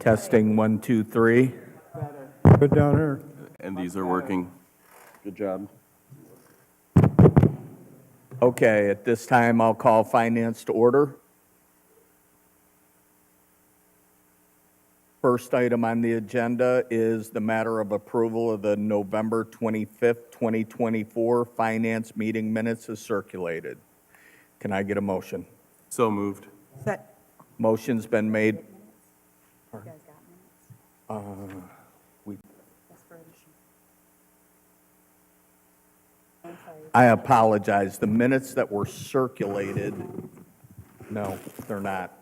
Testing, 1, 2, 3. Put down here. And these are working. Good job. Okay, at this time, I'll call finance to order. First item on the agenda is the matter of approval of the November 25th, 2024 finance meeting minutes as circulated. Can I get a motion? So moved. Motion's been made. I apologize. The minutes that were circulated, no, they're not.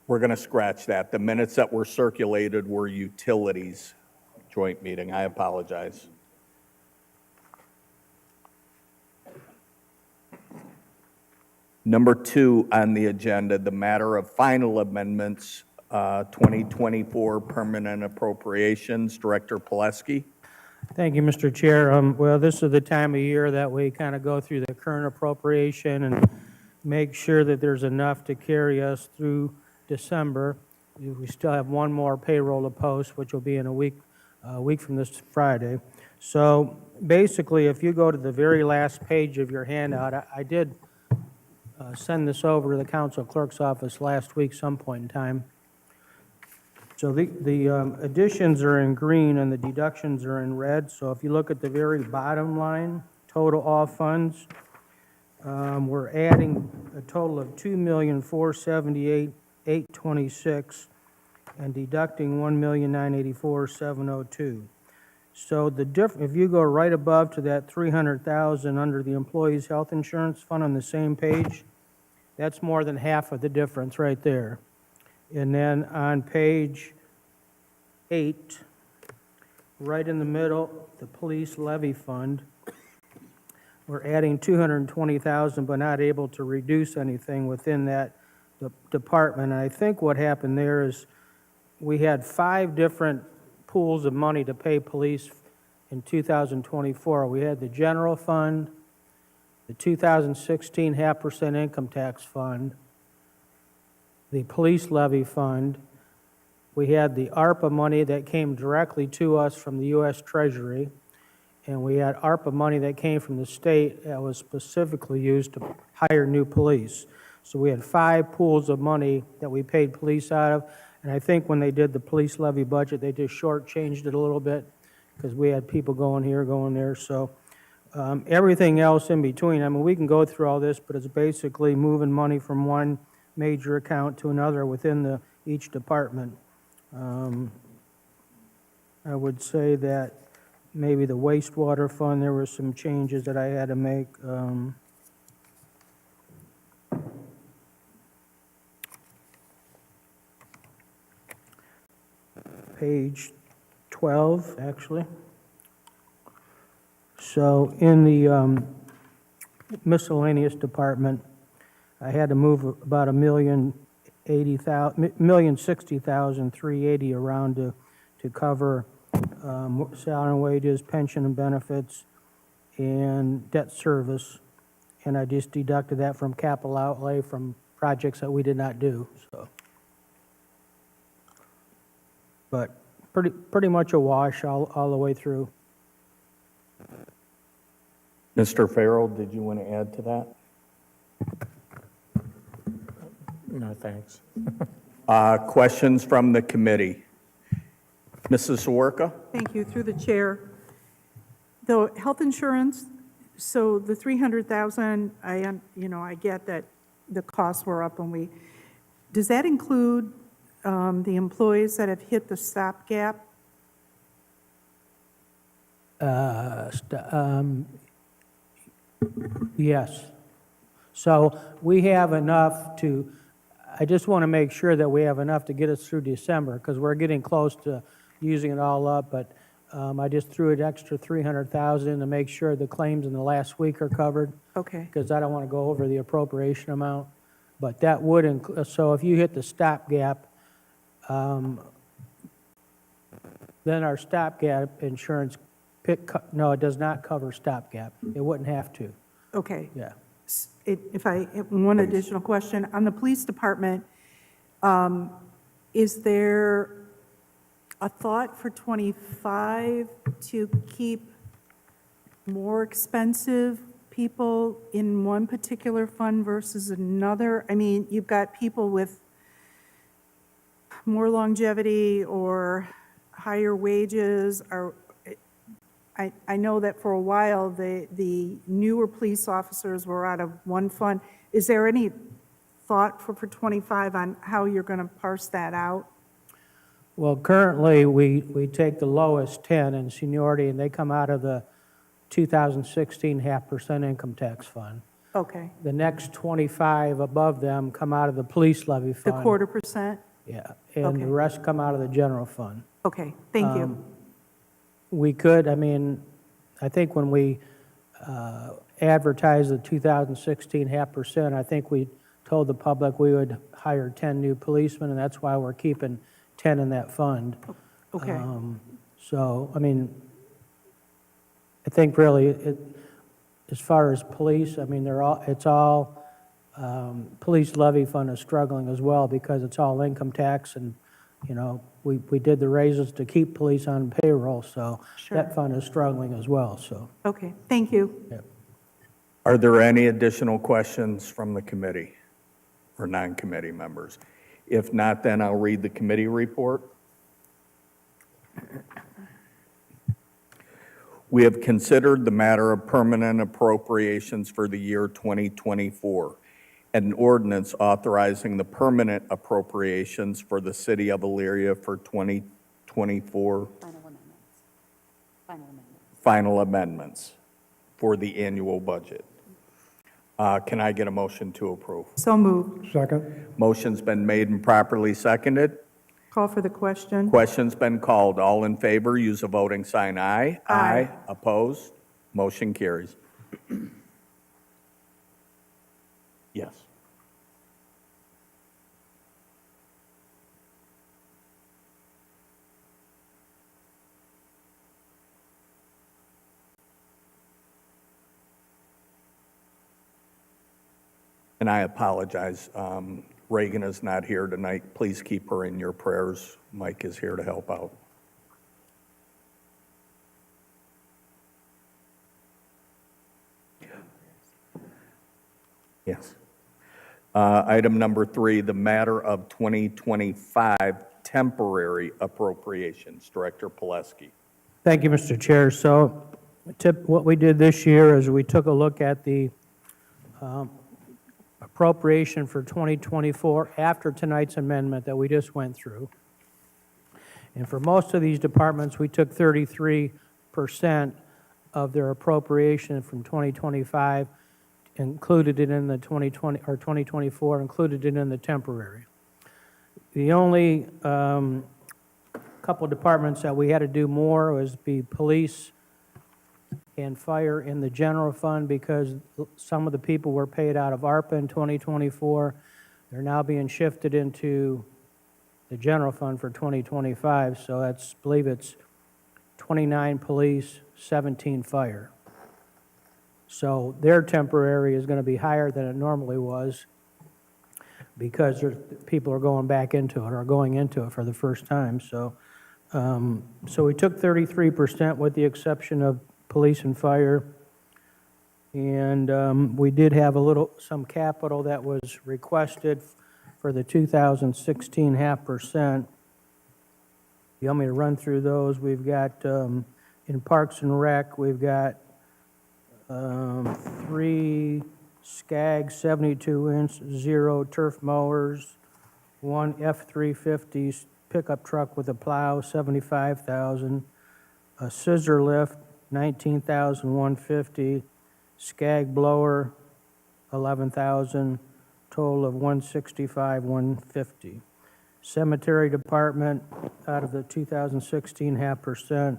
We're going to scratch that. The minutes that were circulated were utilities joint meeting. I apologize. Number 2 on the agenda, the matter of final amendments, 2024 permanent appropriations. Director Pileski. Thank you, Mr. Chair. Well, this is the time of year that we kind of go through the current appropriation and make sure that there's enough to carry us through December. We still have one more payroll to post, which will be in a week from this Friday. So basically, if you go to the very last page of your handout, I did send this over to the council clerk's office last week some point in time. So the additions are in green and the deductions are in red. So if you look at the very bottom line, total all funds, we're adding a total of $2,478,826 and deducting $1,984,702. So if you go right above to that $300,000 under the employees' health insurance fund on the same page, that's more than half of the difference right there. And then on page 8, right in the middle, the police levy fund, we're adding $220,000, but not able to reduce anything within that department. And I think what happened there is we had 5 different pools of money to pay police in 2024. We had the general fund, the 2016 0.5% income tax fund, the police levy fund. We had the ARPA money that came directly to us from the U.S. Treasury, and we had ARPA money that came from the state that was specifically used to hire new police. So we had 5 pools of money that we paid police out of, and I think when they did the police levy budget, they just shortchanged it a little bit because we had people going here, going there. So everything else in between, I mean, we can go through all this, but it's basically moving money from one major account to another within each department. I would say that maybe the wastewater fund, there were some changes that I had to make. Page 12, actually. So in the miscellaneous department, I had to move about $1,060,380 around to cover salary and wages, pension and benefits, and debt service. And I just deducted that from capital outlay from projects that we did not do. So, but pretty much a wash all the way through. Mr. Farrell, did you want to add to that? No, thanks. Questions from the committee? Mrs. Sawarka? Thank you. Through the chair. The health insurance, so the 300,000, I get that the costs were up when does that include the employees that have hit the stopgap? Yes. So we have enough to, I just want to make sure that we have enough to get us through December because we're getting close to using it all up, but I just threw an extra 300,000 to make sure the claims in the last week are covered. Okay. Because I don't want to go over the appropriation amount. But that would include, so if you hit the stopgap, then our stopgap insurance, no, it does not cover stopgap. It wouldn't have to. Okay. Yeah. One additional question. On the police department, is there a thought for '25 to keep more expensive people in one particular fund versus another? I mean, you've got people with more longevity or higher wages, or I know that for a while, the newer police officers were out of one fund. Is there any thought for '25 on how you're going to parse that out? Well, currently, we take the lowest 10 in seniority, and they come out of the 2016 half% income tax fund. Okay, The next 25 above them come out of the police levy the fund. 1/4%? Yeah, and Okay. the rest come out of the general fund. Okay, thank you. We could, I mean, I think when we advertised the 2016 half%, I think we told the public we would hire 10 new policemen, and that's why we're keeping 10 in that fund. Okay, So, I mean, I think really, as far as police, I mean, it's all, police levy fund is struggling as well because it's all income tax, and, you know, we did the raises to keep police on payroll, so Sure. that fund is struggling as well, so. okay, thank you. Are there any additional questions from the committee or non-committee members? If not, then I'll read the committee report. We have considered the matter of permanent appropriations for the year 2024, and an ordinance authorizing the permanent appropriations for the city of Elyria for 2024 final amendments for the annual budget. Can I get a motion to approve? So moved. Second. Motion's been made and properly seconded. Call for the question. Question's been called. All in favor, use a voting sign aye. Aye. Opposed? Motion carries. Yes. And I apologize, Reagan is not here tonight. Please keep her in your prayers. Mike is here to help out. Yes. Item number 3, the matter of 2025 temporary appropriations. Director Pileski. Thank you, Mr. Chair. So what we did this year is we took a look at the appropriation for 2024 after tonight's amendment that we just went through. And for most of these departments, we took 33% of their appropriation from 2025, included it in the 2020, or 2024, included it in the temporary. The only couple departments that we had to do more was be police and fire in the general fund, because some of the people were paid out of ARPA in 2024. They're now being shifted into the general fund for 2025, so that's, I believe it's 29 police, 17 fire. So their temporary is going to be higher than it normally was, because people are going back into it, or going into it for the first time. So, so we took 33% with the exception of police and fire. And we did have some capital that was requested for the 2016 half%. You want me to run through those? We've got, in Parks and Rec, we've got 3 Skag 72-inch 0 turf mowers, 1 F-350 pickup truck with a plow, $75,000, a scissor lift, $19,150, Skag blower, $11,000, total of $165,150. Cemetery department, out of the 2016 half%,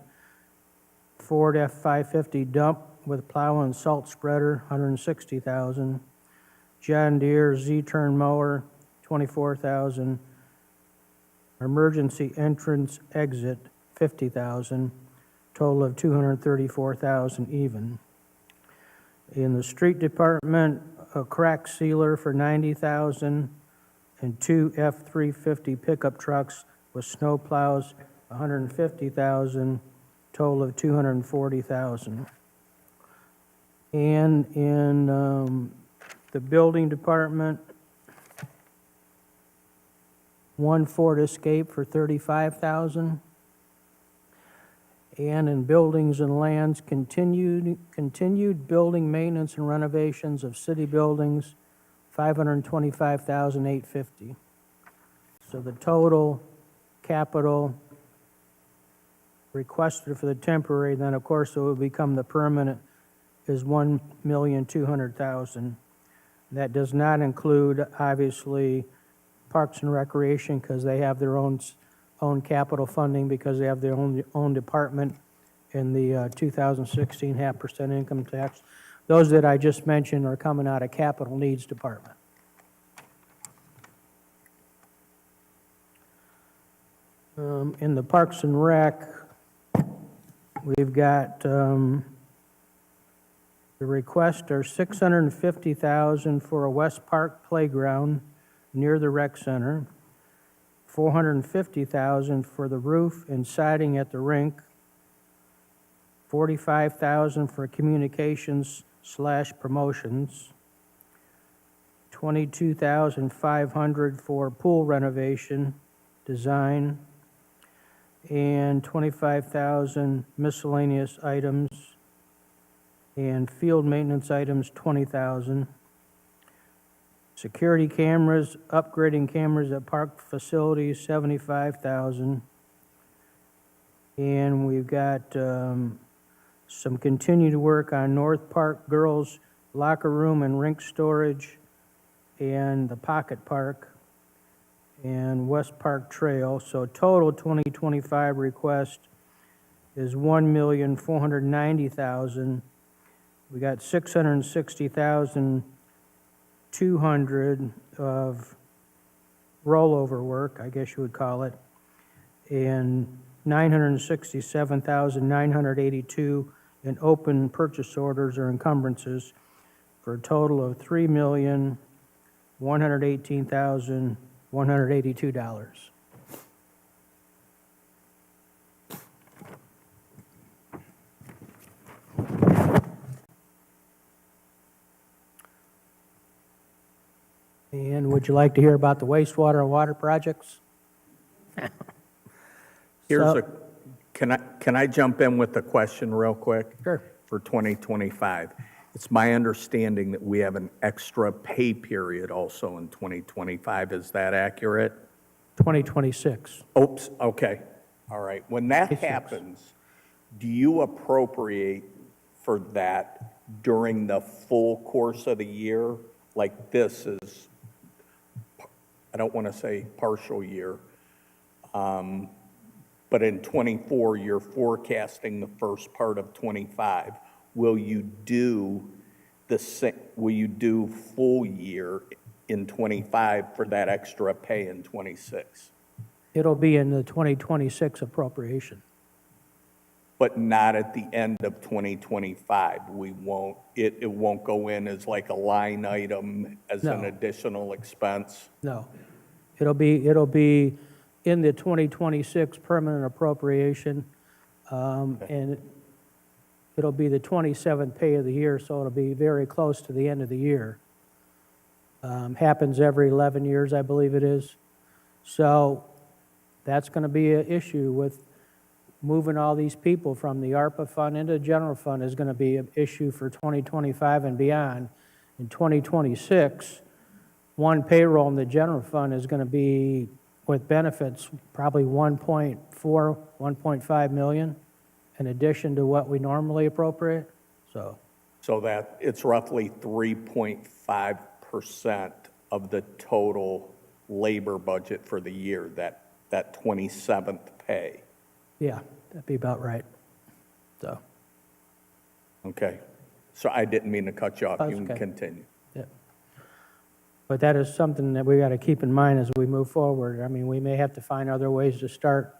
Ford F-550 dump with plow and salt spreader, $160,000. John Deere Z-turn mower, $24,000. Emergency entrance exit, $50,000. Total of $234,000 even. In the street department, a crack sealer for $90,000, and 2 F-350 pickup trucks with snow plows, $150,000, total of $240,000. And in the building department, 1 Ford Escape for $35,000. And in buildings and lands, continued building maintenance and renovations of city buildings, $525,850. So the total capital requested for the temporary, then of course it will become the permanent, is $1,200,000. That does not include, obviously, Parks and Recreation, because they have their own capital funding, because they have their own department in the 2016 half% income tax. Those that I just mentioned are coming out of Capital Needs Department. In the Parks and Rec, we've got, the requests are $650,000 for a West Park playground near the rec center, $450,000 for the roof and siding at the rink, $45,000 for communications/promotions, $22,500 for pool renovation, design, and $25,000 miscellaneous items, and field maintenance items, $20,000. Security cameras, upgrading cameras at park facilities, $75,000. And we've got some continued work on North Park Girls Locker Room and Rink Storage, and the Pocket Park, and West Park Trail. So total 2025 request is $1,490,000. We got $660,200 of rollover work, I guess you would call it, and $967,982 in open purchase orders or encumbrances, for a total of $3,118,182. And would you like to hear about the wastewater and water projects? Here's So- a, can I jump in with a question real quick? Sure. For 2025. It's my understanding that we have an extra pay period also in 2025. Is that accurate? 2026. Oops, okay, all right. When that 26. happens, do you appropriate for that during the full course of the year? Like this is, I don't want to say partial year, but in '24, you're forecasting the first part of '25. Will you do will you do full year in '25 for that extra pay in '26? It'll be in the 2026 appropriation. But not at the end of 2025. We won't, it won't go in as like a line item as an No. additional expense? No. It'll be in the 2026 permanent appropriation, and it'll be the 27th pay of the year, so it'll be very close to the end of the year. Happens every 11 years, I believe it is. So that's going to be an issue with moving all these people from the ARPA fund into the general fund is going to be an issue for 2025 and beyond. In 2026, one payroll in the general fund is going to be, with benefits, probably 1.4, 1.5 million in addition to what we normally appropriate, so. So that it's roughly 3.5% of the total labor budget for the year, that 27th pay. Yeah, that'd be about right. So, Okay. So I didn't mean to cut you off. That's You can okay. continue. yeah. But that is something that we got to keep in mind as we move forward. I mean, we may have to find other ways to start,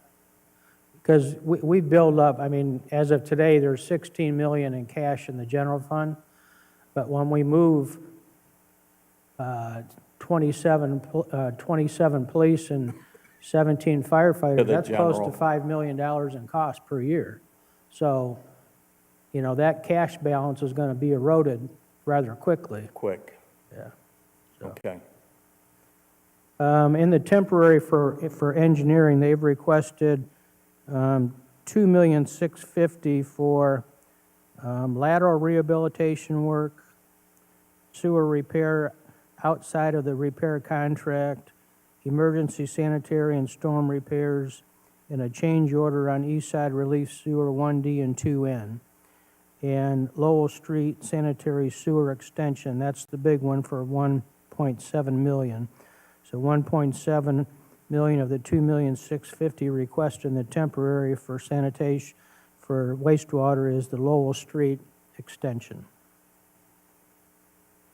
because we build up, I mean, as of today, there's 16 million in cash in the general fund, but when we move 20 27 police and 17 To firefighters, the that's close to general. $5 million in cost per year. So, you know, that cash balance is going to be eroded rather quickly. Quick. Yeah. Okay. In the temporary for engineering, they've requested $2,650,000 for lateral rehabilitation work, sewer repair outside of the repair contract, emergency sanitary and storm repairs, and a change order on East Side Relief Sewer 1D and 2N. And Lowell Street Sanitary Sewer Extension, that's the big one for $1.7 million. So $1.7 million of the $2,650,000 requested in the temporary for sanitation for wastewater is the Lowell Street extension.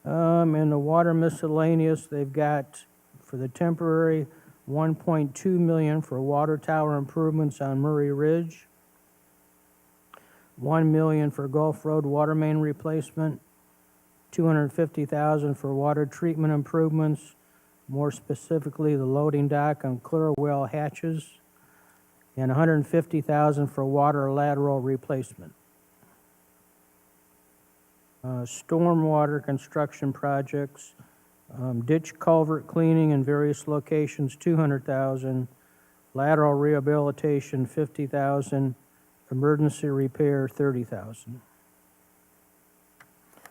In the water miscellaneous, they've got for the temporary $1.2 million for water tower improvements on Murray Ridge, $1 million for Gulf Road water main replacement, $250,000 for water treatment improvements, more specifically the loading dock on Clearwell hatches, and $150,000 for water lateral replacement. Stormwater construction projects, ditch culvert cleaning in various locations, $200,000, lateral rehabilitation, $50,000, emergency repair, $30,000.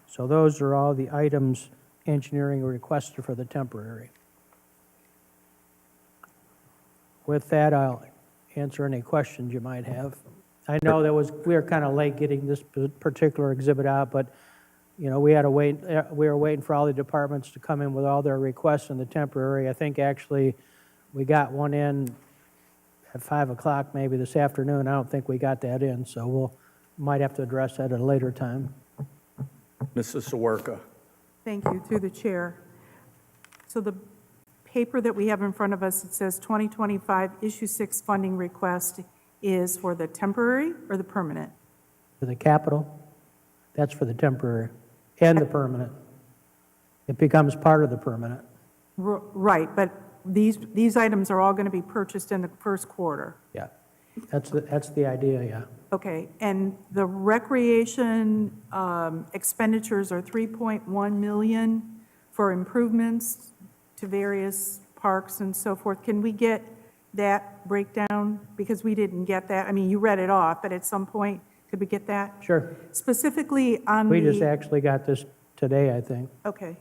So those are all the items engineering requested for the temporary. With that, I'll answer any questions you might have. I know we were kind of late getting this particular exhibit out, but, you know, we had to wait, we were waiting for all the departments to come in with all their requests in the temporary. I think actually we got one in at 5 o'clock maybe this afternoon. I don't think we got that in, so might have to address that at a later time. Mrs. Sawerka. Thank you, through the chair. So the paper that we have in front of us, it says 2025 issue 6 funding request is for the temporary or the permanent? For the capital, that's for the temporary and the permanent. It becomes part of the permanent. Right, but these items are all going to be purchased in the first quarter. Yeah, that's the idea, yeah. Okay, and the recreation expenditures are 3.1 million for improvements to various parks and so forth. Can we get that breakdown? Because we didn't get that. I mean, you read it off, but at some point, could we get that? Sure. Specifically on We just actually got this today, I think. Okay.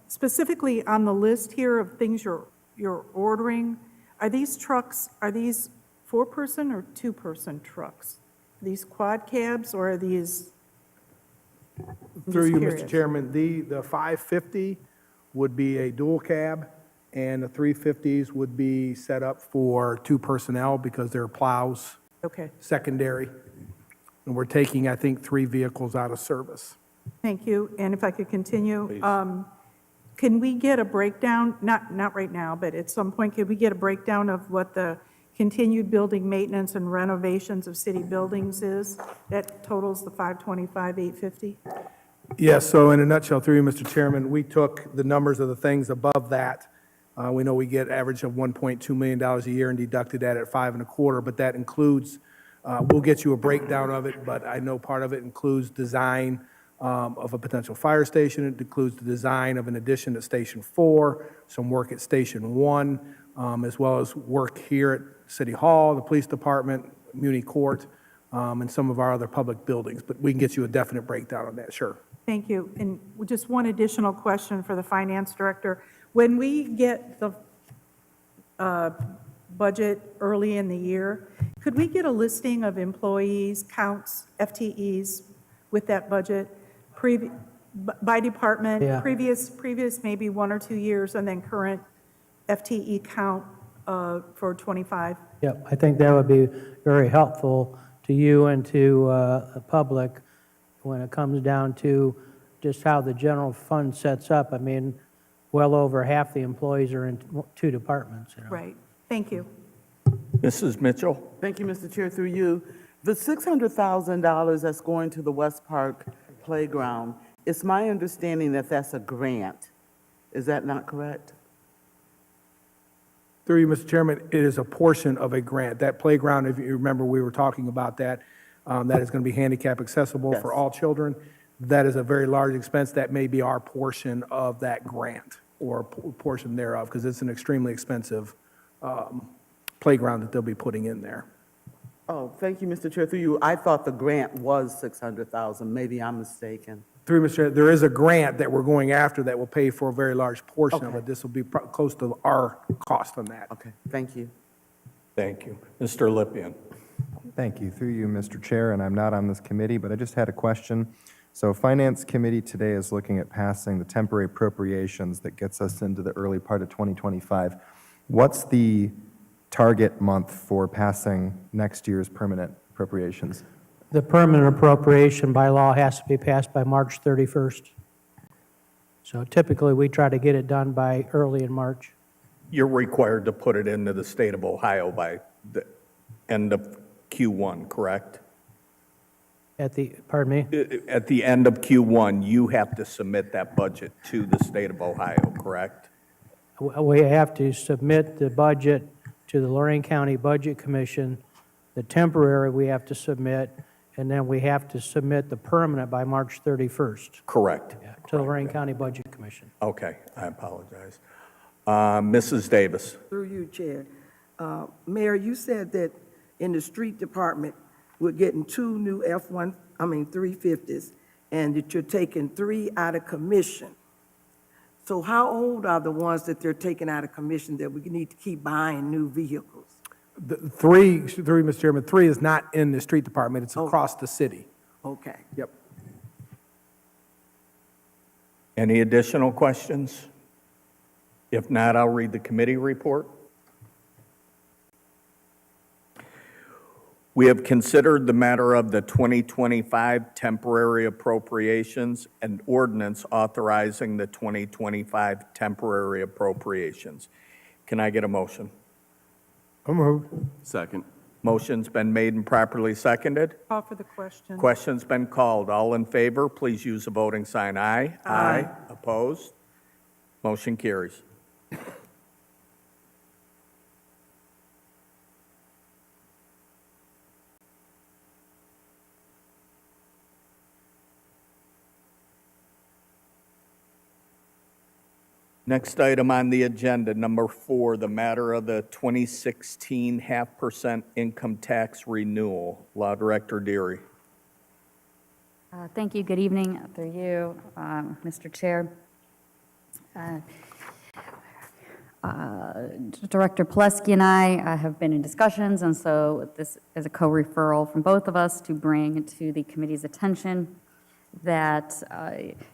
Specifically on the list here of things you're ordering, are these trucks, are these 4-person or 2-person trucks? Are these quad cabs or are these? I'm Through just you, curious. Mr. Chairman, the 550 would be a dual cab, and the 350s would be set up for 2 personnel because they're plows, Okay, secondary. And we're taking, I think, 3 vehicles out of service. thank you. And if I could continue, Please. can we get a breakdown, not right now, but at some point, could we get a breakdown of what the continued building maintenance and renovations of city buildings is? That totals the 525,850? Yes, so in a nutshell, through you, Mr. Chairman, we took the numbers of the things above that. We know we get average of $1.2 million a year and deducted that at 5.25, but that includes, we'll get you a breakdown of it, but I know part of it includes design of a potential fire station. It includes the design of an addition at Station 4, some work at Station 1, as well as work here at City Hall, the Police Department, Muni Court, and some of our other public buildings. But we can get you a definite breakdown on that, sure. Thank you. And just one additional question for the finance director. When we get the budget early in the year, could we get a listing of employees, counts, FTEs with that budget by department? Yeah. Previous maybe 1 or 2 years, and then current FTE count for 25? Yep, I think that would be very helpful to you and to the public when it comes down to just how the general fund sets up. I mean, well over half the employees are in 2 departments, you know. Right. Thank you. Mrs. Mitchell? Thank you, Mr. Chair, through you. The $600,000 that's going to the West Park Playground, it's my understanding that that's a grant. Is that not correct? Through you, Mr. Chairman, it is a portion of a grant. That playground, if you remember, we were talking about that, that is going to be handicap accessible for Yes. all children. That is a very large expense. That may be our portion of that grant or a portion thereof, because it's an extremely expensive playground that they'll be putting in there. Oh, thank you, Mr. Chair. Through you, I thought the grant was 600,000. Maybe I'm mistaken. Through you, Mr. Chair, there is a grant that we're going after that will pay for a very large portion of Okay. it. This will be close to our cost on that. Okay, thank you. Thank you. Mr. Lippian. Thank you. Through you, Mr. Chair, and I'm not on this committee, but I just had a question. So Finance Committee today is looking at passing the temporary appropriations that gets us into the early part of 2025. What's the target month for passing next year's permanent appropriations? The permanent appropriation by law has to be passed by March 31st. So typically, we try to get it done by early in March. You're required to put it into the state of Ohio by the end of Q1, correct? Pardon me? At the end of Q1, you have to submit that budget to the state of Ohio, correct? We have to submit the budget to the Lorraine County Budget Commission. The temporary we have to submit, and then we have to submit the permanent by March 31st Correct. to the Lorraine County Budget Commission. Okay, I apologize. Mrs. Davis. Through you, Chair. Mayor, you said that in the street department, we're getting 2 new 350s, and that you're taking 3 out of commission. So how old are the ones that they're taking out of commission that we need to keep buying new vehicles? The through you, Mr. Chairman, 3 is not in the street department. It's across the city. Okay. Yep. Any additional questions? If not, I'll read the committee report. We have considered the matter of the 2025 temporary appropriations and ordinance authorizing the 2025 temporary appropriations. Can I get a motion? So moved. Second. Motion's been made and properly seconded. Call for the question. Question's been called. All in favor, please use the voting sign aye. Aye. Opposed? Motion carries. Next item on the agenda, number 4, the matter of the 2016 0.5% income tax renewal. Law Director Deary. Thank you. Good evening through you, Mr. Chair. Director Plesky and I have been in discussions, and so this is a co-referral from both of us to bring to the committee's attention that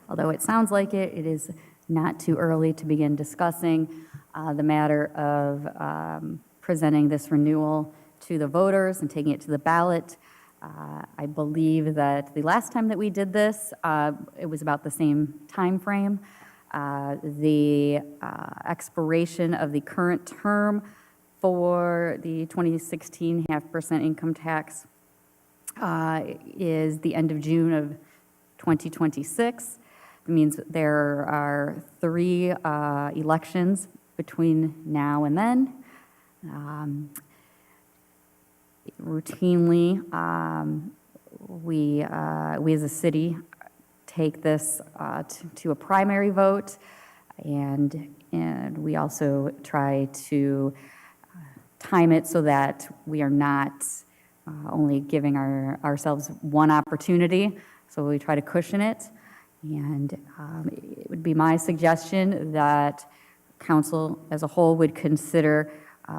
although it sounds like it is not too early to begin discussing the matter of presenting this renewal to the voters and taking it to the ballot. I believe that the last time that we did this, it was about the same time frame. The expiration of the current term for the 2016 0.5% income tax is the end of June of 2026. It means there are 3 elections between now and then. Routinely, we as a city take this to a primary vote, and we also try to time it so that we are not only giving ourselves one opportunity, so we try to cushion it. And it would be my suggestion that council as a whole would consider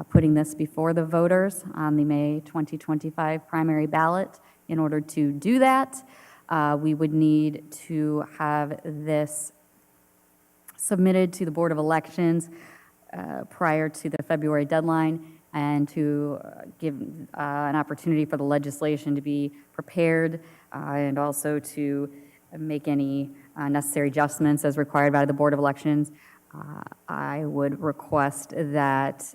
putting this before the voters on the May 2025 primary ballot. In order to do that, we would need to have this submitted to the Board of Elections prior to the February deadline, and to give an opportunity for the legislation to be prepared, and also to make any necessary adjustments as required by the Board of Elections. I would request that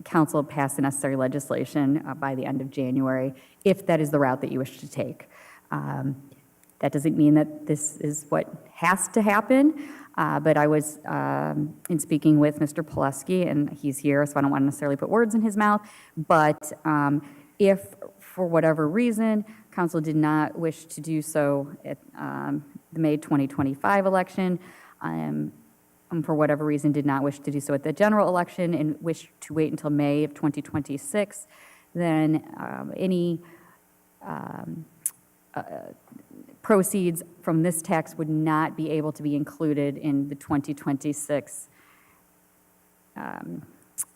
council pass the necessary legislation by the end of January, if that is the route that you wish to take. That doesn't mean that this is what has to happen, but I was, in speaking with Mr. Pileski, and he's here, so I don't want to necessarily put words in his mouth, but if, for whatever reason, council did not wish to do so at the May 2025 election, for whatever reason did not wish to do so at the general election and wish to wait until May of 2026, then any proceeds from this tax would not be able to be included in the 2026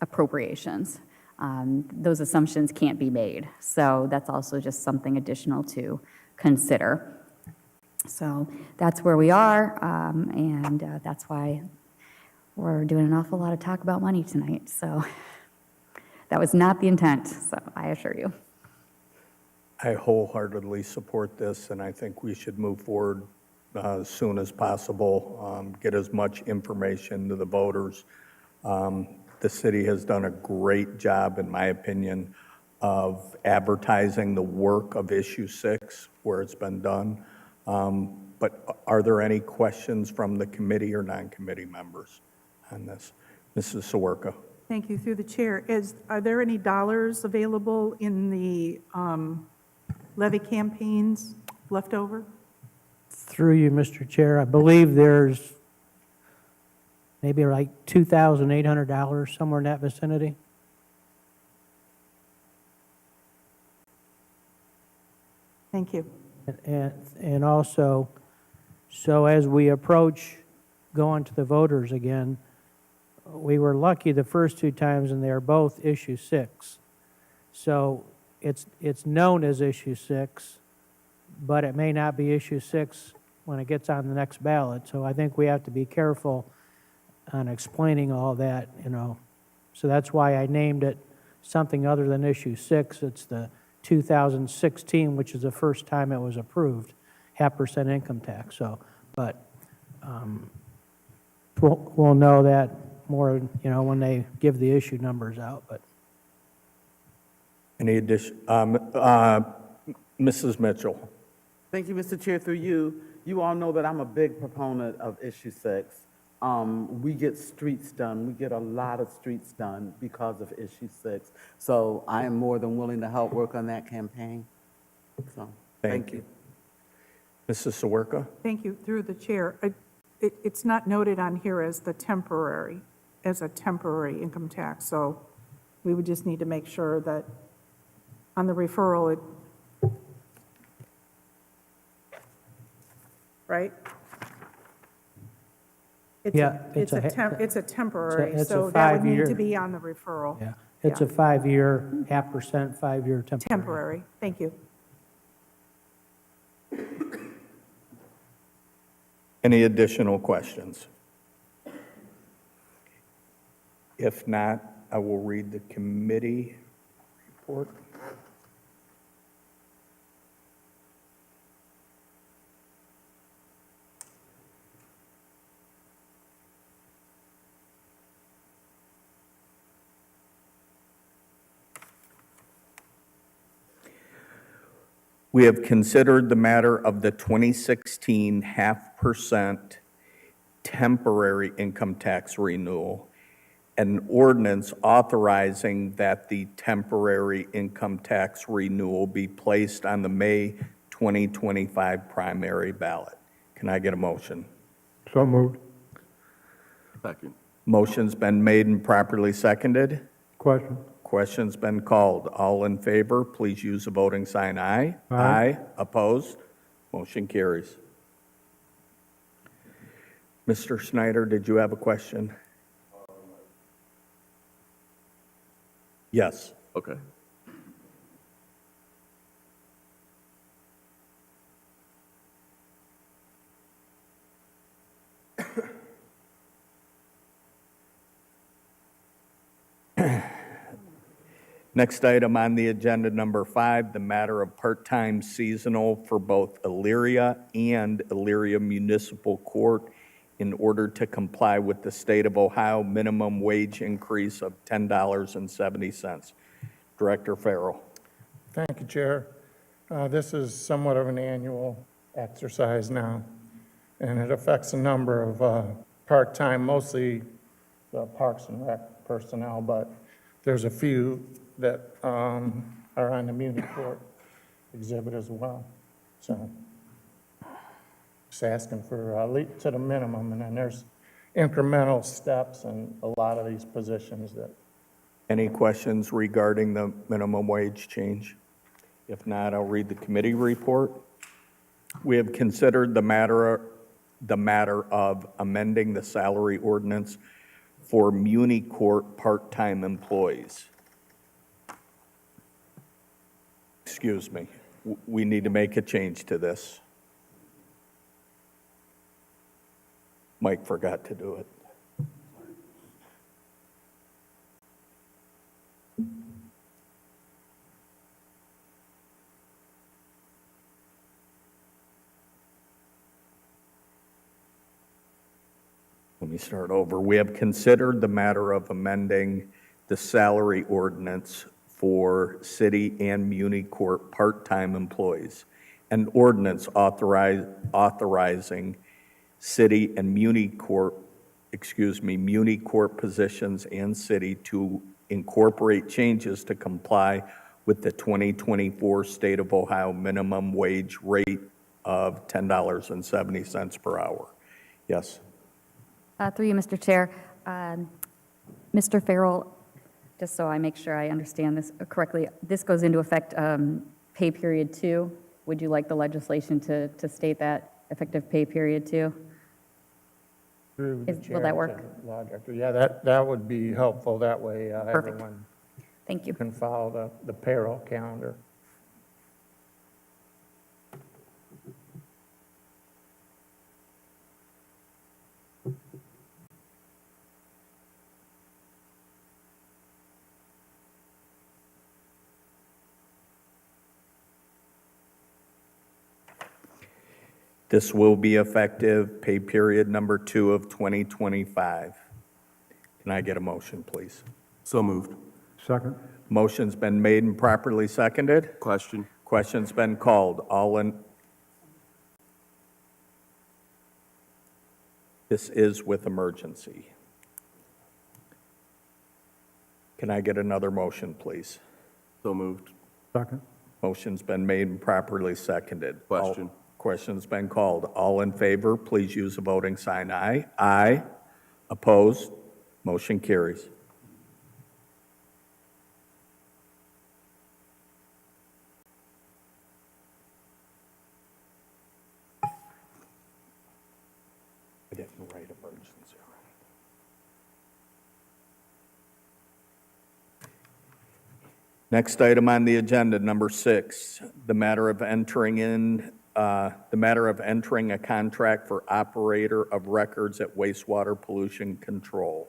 appropriations. Those assumptions can't be made. So that's also just something additional to consider. So that's where we are, and that's why we're doing an awful lot of talk about money tonight. So that was not the intent, so I assure you. I wholeheartedly support this, and I think we should move forward as soon as possible, get as much information to the voters. The city has done a great job, in my opinion, of advertising the work of Issue 6 where it's been done. But are there any questions from the committee or non-committee members on this? Mrs. Sawerka. Thank you, through the chair. Are there any dollars available in the levy campaigns left over? Through you, Mr. Chair, I believe there's maybe like $2,800, somewhere in that vicinity. Thank you. And also, so as we approach going to the voters again, we were lucky the first two times, and they are both Issue 6. So it's known as Issue 6, but it may not be Issue 6 when it gets on the next ballot. So I think we have to be careful on explaining all that, you know. So that's why I named it something other than Issue 6. It's the 2016, which is the first time it was approved, 0.5% income tax. So, but we'll know that more, you know, when they give the issue numbers out. But Any addition, Mrs. Mitchell? Thank you, Mr. Chair, through you. You all know that I'm a big proponent of Issue 6. We get streets done. We get a lot of streets done because of Issue 6. So I am more than willing to help work on that campaign. So, thank you. Mrs. Sawerka? Thank you, through the chair. It's not noted on here as a temporary income tax, so we would just need to make sure that on the referral, right? Yeah, It's a temporary, it's a so that would need 5-year. to be on the referral. yeah, it's a 5-year, 0.5%, 5-year temporary. Temporary, thank you. Any additional questions? If not, I will read the committee report. We have considered the matter of the 2016 0.5% temporary income tax renewal, an ordinance authorizing that the temporary income tax renewal be placed on the May 2025 primary ballot. Can I get a motion? So moved. Second. Motion's been made and properly seconded. Question. Question's been called. All in favor, please use the voting sign aye. Aye. Opposed? Motion carries. Mr. Snyder, did you have a question? Yes. Okay. Next item on the agenda, number 5, the matter of part-time seasonal for both Elyria and Elyria Municipal Court in order to comply with the State of Ohio minimum wage increase of $10.70. Director Farrell. Thank you, Chair. This is somewhat of an annual exercise now, and it affects a number of part-time, mostly Parks and Rec personnel, but there's a few that are on the Muni Court exhibit as well. So just asking for to the minimum, and then there's incremental steps in a lot of these positions that. Any questions regarding the minimum wage change? If not, I'll read the committee report. We have considered the matter of amending the salary ordinance for Muni Court part-time employees. Excuse me, we need to make a change to this. Mike forgot to do it. Let me start over. We have considered the matter of amending the salary ordinance for city and Muni Court part-time employees, an ordinance authorizing city and Muni Court positions and city to incorporate changes to comply with the 2024 State of Ohio minimum wage rate of $10.70 per hour. Yes? Through you, Mr. Chair. Mr. Farrell, just so I make sure I understand this correctly, this goes into effect pay period 2. Would you like the legislation to state that, effective pay period 2? Through the Will chair that to work? law director. Yeah, that would be helpful. That way Perfect. everyone Thank you. can follow the payroll calendar. This will be effective pay period number 2 of 2025. Can I get a motion, please? So moved. Second. Motion's been made and properly seconded. Question? Question's been called. This is with emergency. Can I get another motion, please? So moved. Second. Motion's been made and properly seconded. Question? Question's been called. All in favor, please use the voting sign aye. Aye. Opposed? Motion carries. I didn't write emergency. Next item on the agenda, number 6, the matter of entering a contract for operator of records at wastewater pollution control.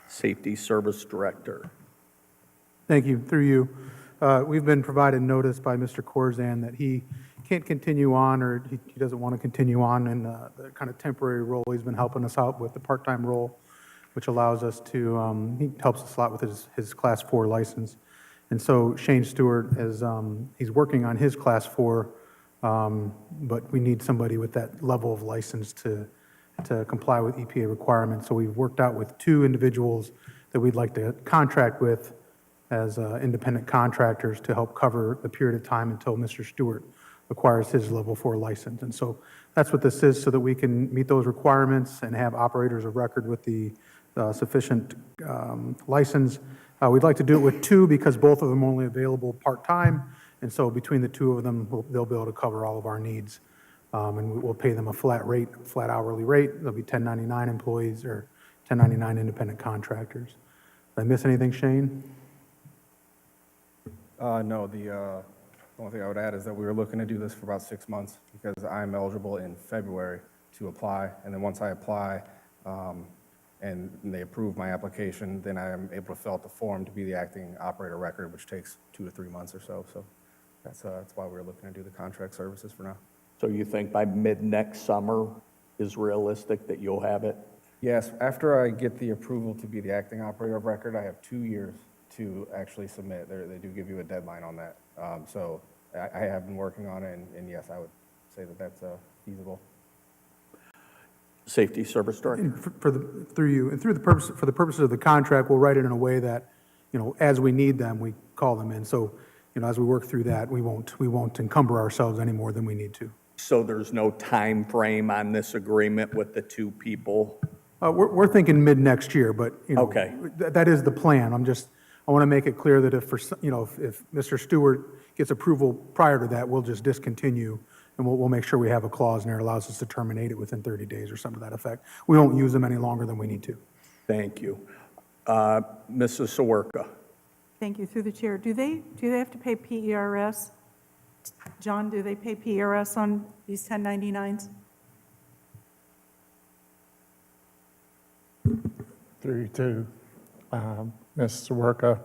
Safety Service Director. Thank you. Through you, we've been provided notice by Mr. Corzan that he can't continue on, or he doesn't want to continue on in the kind of temporary role. He's been helping us out with the part-time role, which allows us to, he helps us a lot with his Class 4 license. And so Shane Stewart is, he's working on his Class 4, but we need somebody with that level of license to comply with EPA requirements. So we've worked out with 2 individuals that we'd like to contract with as independent contractors to help cover the period of time until Mr. Stewart acquires his level 4 license. And so that's what this is, so that we can meet those requirements and have operators of record with the sufficient license. We'd like to do it with 2 because both of them are only available part-time. And so between the 2 of them, they'll be able to cover all of our needs. And we'll pay them a flat rate, flat hourly rate. They'll be 1099 employees or 1099 independent contractors. Did I miss anything, Shane? No, the only thing I would add is that we were looking to do this for about 6 months because I'm eligible in February to apply. And then once I apply and they approve my application, then I am able to fill out the form to be the acting operator record, which takes 2 to 3 months or so. So that's why we're looking to do the contract services for now. So you think by mid-next summer is realistic that you'll have it? Yes, after I get the approval to be the acting operator of record, I have 2 years to actually submit. They do give you a deadline on that. So I have been working on it, and yes, I would say that that's feasible. Safety Service Director. And for the, through you, and through the purpose, for the purposes of the contract, we'll write it in a way that, as we need them, we call them in. So, as we work through that, we won't encumber ourselves any more than we need to. So there's no time frame on this agreement with the two people? We're thinking mid-next year, but, Okay. that is the plan. I want to make it clear that if, if Mr. Stewart gets approval prior to that, we'll just discontinue, and we'll make sure we have a clause in there that allows us to terminate it within 30 days or something to that effect. We won't use them any longer than we need to. Thank you. Mrs. Sawerka. Thank you. Through the chair, do they have to pay PERS? John, do they pay PERS on these 1099s? Through you to Ms. Sawerka.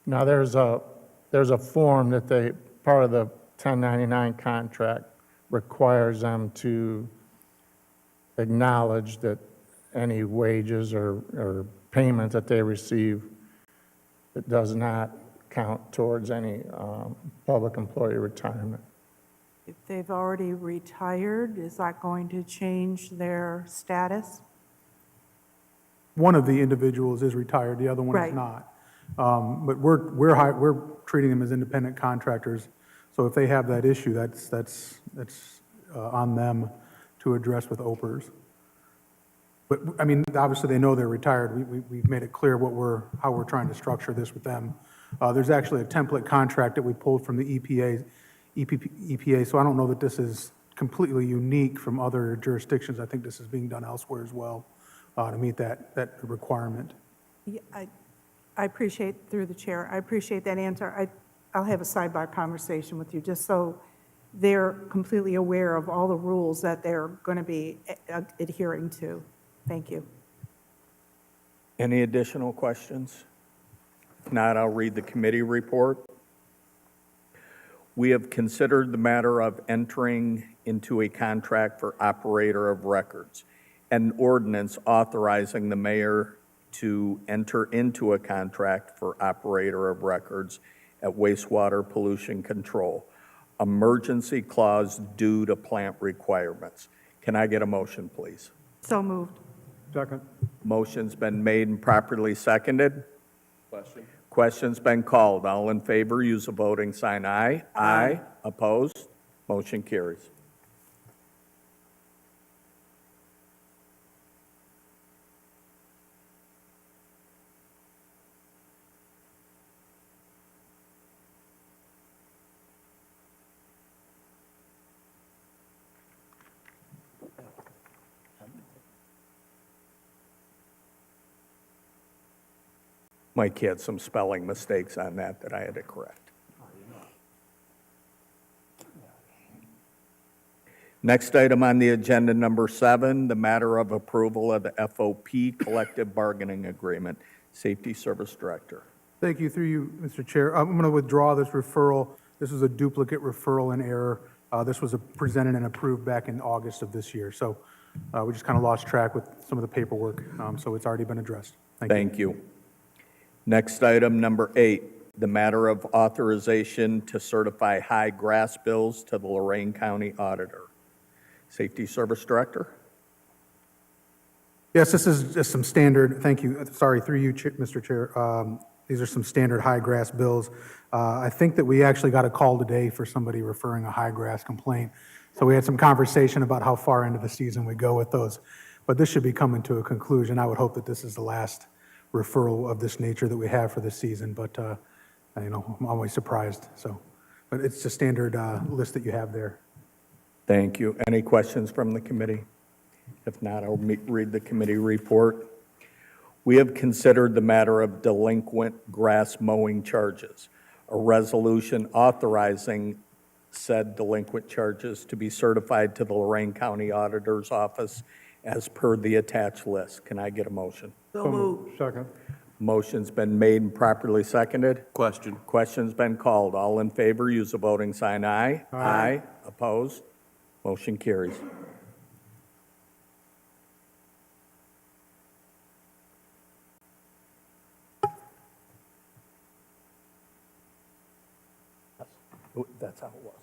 Now, there's a form that part of the 1099 contract requires them to acknowledge that any wages or payment that they receive, it does not count towards any public employee retirement. If they've already retired, is that going to change their status? One of the individuals is retired, the other one Right. is not. But we're treating them as independent contractors, so if they have that issue, that's on them to address with OPERS. But, obviously, they know they're retired. We've made it clear how we're trying to structure this with them. There's actually a template contract that we pulled from the EPA, so I don't know that this is completely unique from other jurisdictions. I think this is being done elsewhere as well to meet that requirement. Yeah, I appreciate, through the chair, I appreciate that answer. I'll have a sidebar conversation with you, just so they're completely aware of all the rules that they're going to be adhering to. Thank you. Any additional questions? If not, I'll read the committee report. We have considered the matter of entering into a contract for operator of records, an ordinance authorizing the mayor to enter into a contract for operator of records at wastewater pollution control, emergency clause due to plant requirements. Can I get a motion, please? So moved. Second. Motion's been made and properly seconded. Question? Question's been called. All in favor, use a voting sign aye. Aye. Opposed? Motion carries. Mike had some spelling mistakes on that I had to correct. Next item on the agenda, number 7, the matter of approval of the FOP collective bargaining agreement. Safety Service Director. Thank you, through you, Mr. Chair. I'm going to withdraw this referral. This is a duplicate referral in error. This was presented and approved back in August of this year. So we just kind of lost track with some of the paperwork, so it's already been addressed. Thank you. Next item, number 8, the matter of authorization to certify high grass bills to the Lorraine County Auditor. Safety Service Director. Yes, this is just some standard, thank you, sorry, through you, Mr. Chair. These are some standard high grass bills. I think that we actually got a call today for somebody referring a high grass complaint. So we had some conversation about how far into the season we go with those. But this should be coming to a conclusion. I would hope that this is the last referral of this nature that we have for this season, but, I'm always surprised, so. But it's a standard list that you have there. Thank you. Any questions from the committee? If not, I'll read the committee report. We have considered the matter of delinquent grass mowing charges, a resolution authorizing said delinquent charges to be certified to the Lorraine County Auditor's Office as per the attached list. Can I get a motion? So moved. Second. Motion's been made and properly seconded. Question? Question's been called. All in favor, use the voting sign aye. Aye. Opposed? Motion carries. That's how it was.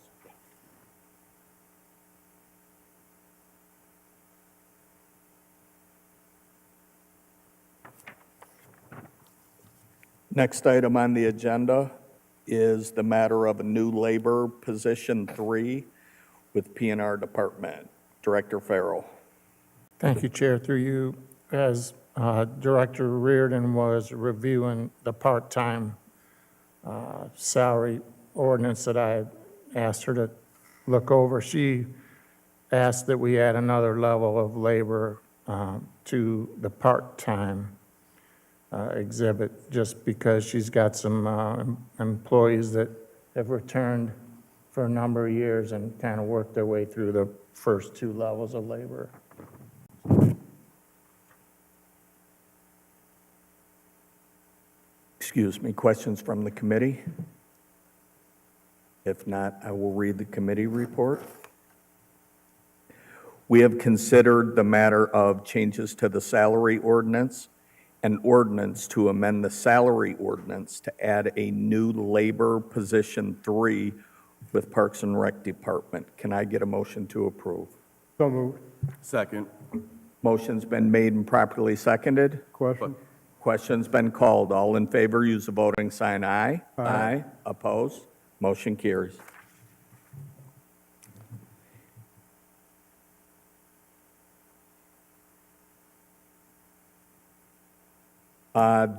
Next item on the agenda is the matter of a new labor position 3 with P&R Department. Director Farrell. Thank you, Chair. Through you, as Director Reardon was reviewing the part-time salary ordinance that I asked her to look over, she asked that we add another level of labor to the part-time exhibit, just because she's got some employees that have returned for a number of years and kind of worked their way through the first 2 levels of labor. Excuse me, questions from the committee? If not, I will read the committee report. We have considered the matter of changes to the salary ordinance and ordinance to amend the salary ordinance to add a new labor position 3 with Parks and Rec Department. Can I get a motion to approve? So moved. Second. Motion's been made and properly seconded. Question? Question's been called. All in favor, use the voting sign aye. Aye. Opposed? Motion carries.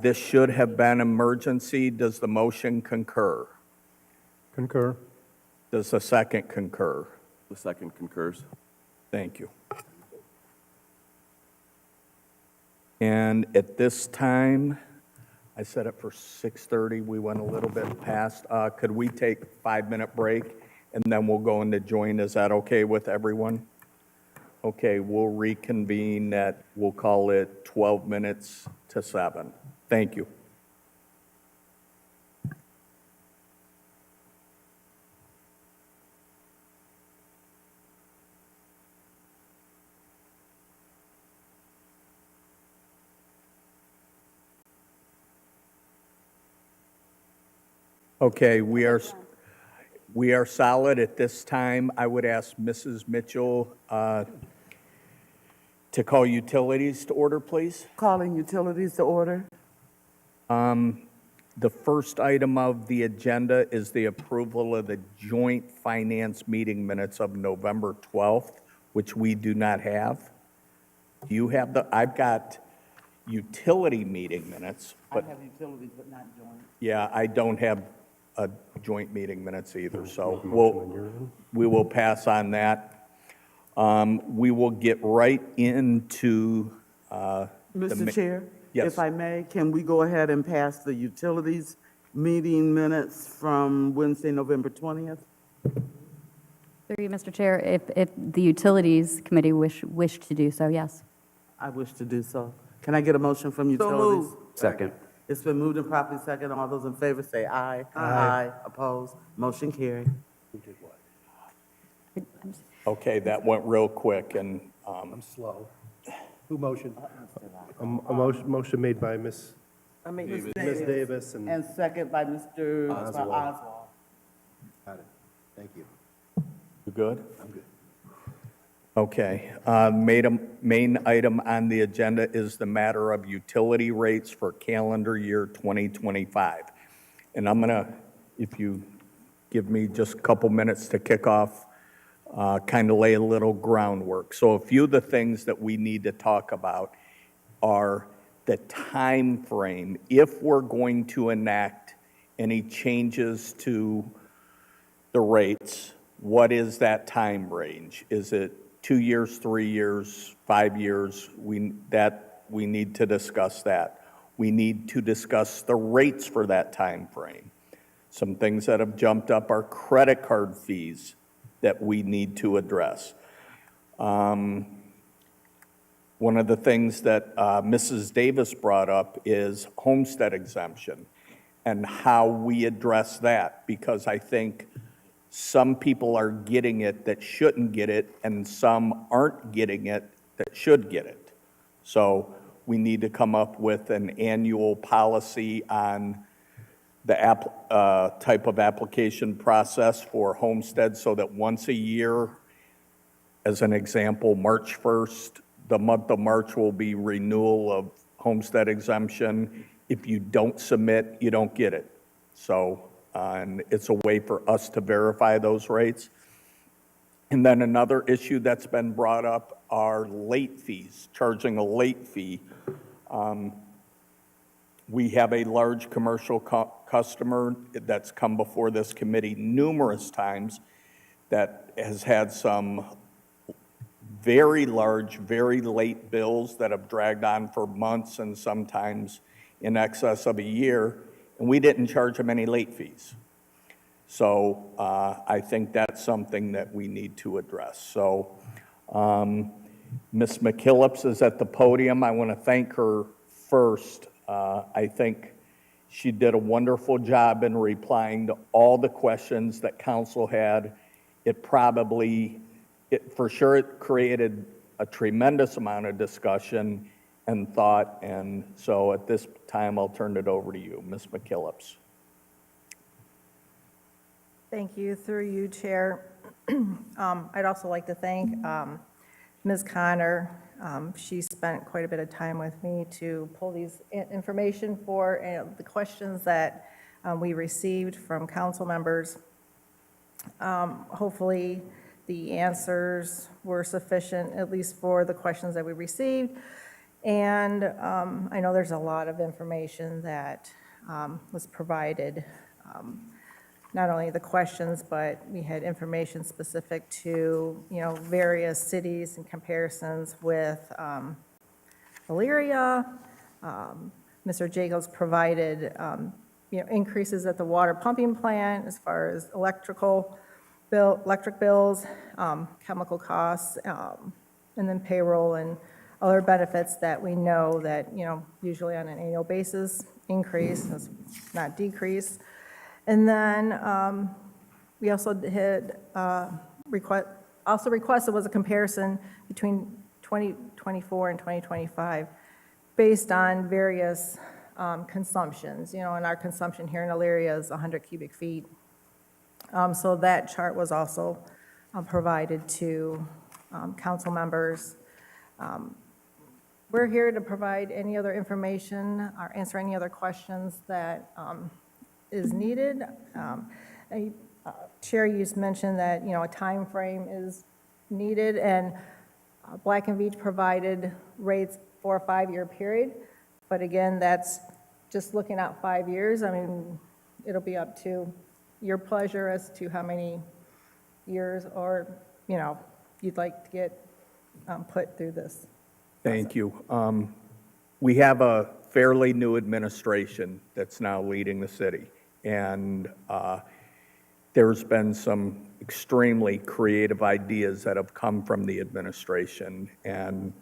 This should have been emergency. Does the motion concur? Concur. Does the second concur? The second concurs. Thank you. And at this time, I set it for 6:30. We went a little bit past. Could we take a 5-minute break, and then we'll go into joint? Is that okay with everyone? Okay, we'll reconvene at, we'll call it 12 minutes to 7. Thank you. Okay, we are solid at this time. I would ask Mrs. Mitchell to call utilities to order, please. Calling utilities to order. The first item of the agenda is the approval of the joint finance meeting minutes of November 12th, which we do not have. Do you have I've got utility meeting minutes, I but have utilities, but not joint. yeah, I don't have a joint meeting minutes either, so we will pass on that. We will get right into Mr. Chair? Yes. If I may, can we go ahead and pass the utilities meeting minutes from Wednesday, November 20th? Through you, Mr. Chair, if the Utilities Committee wish to do so, yes. I wish to do so. Can I get a motion from utilities? Second. It's been moved and properly second. All those in favor say aye. Aye. Opposed? Motion carried. Okay, that went real quick, and Slow. Who motioned? A motion made by Ms. Davis and. And second by Mr. Oswald. Got it. Thank you. you good? I'm good. Okay, main item on the agenda is the matter of utility rates for calendar year 2025. And I'm gonna, if you give me just a couple minutes to kick off, kind of lay a little groundwork. So a few of the things that we need to talk about are the time frame. If we're going to enact any changes to the rates, what is that time range? Is it 2 years, 3 years, 5 years? We need to discuss that. We need to discuss the rates for that time frame. Some things that have jumped up are credit card fees that we need to address. One of the things that Mrs. Davis brought up is homestead exemption and how we address that, because I think some people are getting it that shouldn't get it, and some aren't getting it that should get it. So we need to come up with an annual policy on the type of application process for homestead, so that once a year, as an example, March 1st, the month of March will be renewal of homestead exemption, if you don't submit, you don't get it. So, and it's a way for us to verify those rates. And then another issue that's been brought up are late fees, charging a late fee. We have a large commercial customer that's come before this committee numerous times that has had some very large, very late bills that have dragged on for months and sometimes in excess of a year, and we didn't charge them any late fees. So I think that's something that we need to address. So Ms. McKillips is at the podium. I want to thank her first. I think she did a wonderful job in replying to all the questions that council had. For sure, it created a tremendous amount of discussion and thought, and so at this time, I'll turn it over to you, Ms. McKillips. Thank you. Through you, Chair. I'd also like to thank Ms. Connor. She spent quite a bit of time with me to pull these information for the questions that we received from council members. Hopefully, the answers were sufficient, at least for the questions that we received. And I know there's a lot of information that was provided, not only the questions, but we had information specific to, various cities and comparisons with Elyria. Mr. Jacobs provided, increases at the water pumping plant as far as electric bills, chemical costs, and then payroll and other benefits that we know that, usually on an annual basis increase, not decrease. And then we also had requested was a comparison between 2024 and 2025 based on various consumptions. And our consumption here in Elyria is 100 cubic feet. So that chart was also provided to council members. We're here to provide any other information or answer any other questions that is needed. Chair, you mentioned that, a time frame is needed, and Black & Veatch provided rates for a 5-year period. But again, that's just looking at 5 years. I mean, it'll be up to your pleasure as to how many years or, you'd like to get put through this. Thank you. We have a fairly new administration that's now leading the city, and there's been some extremely creative ideas that have come from the administration, and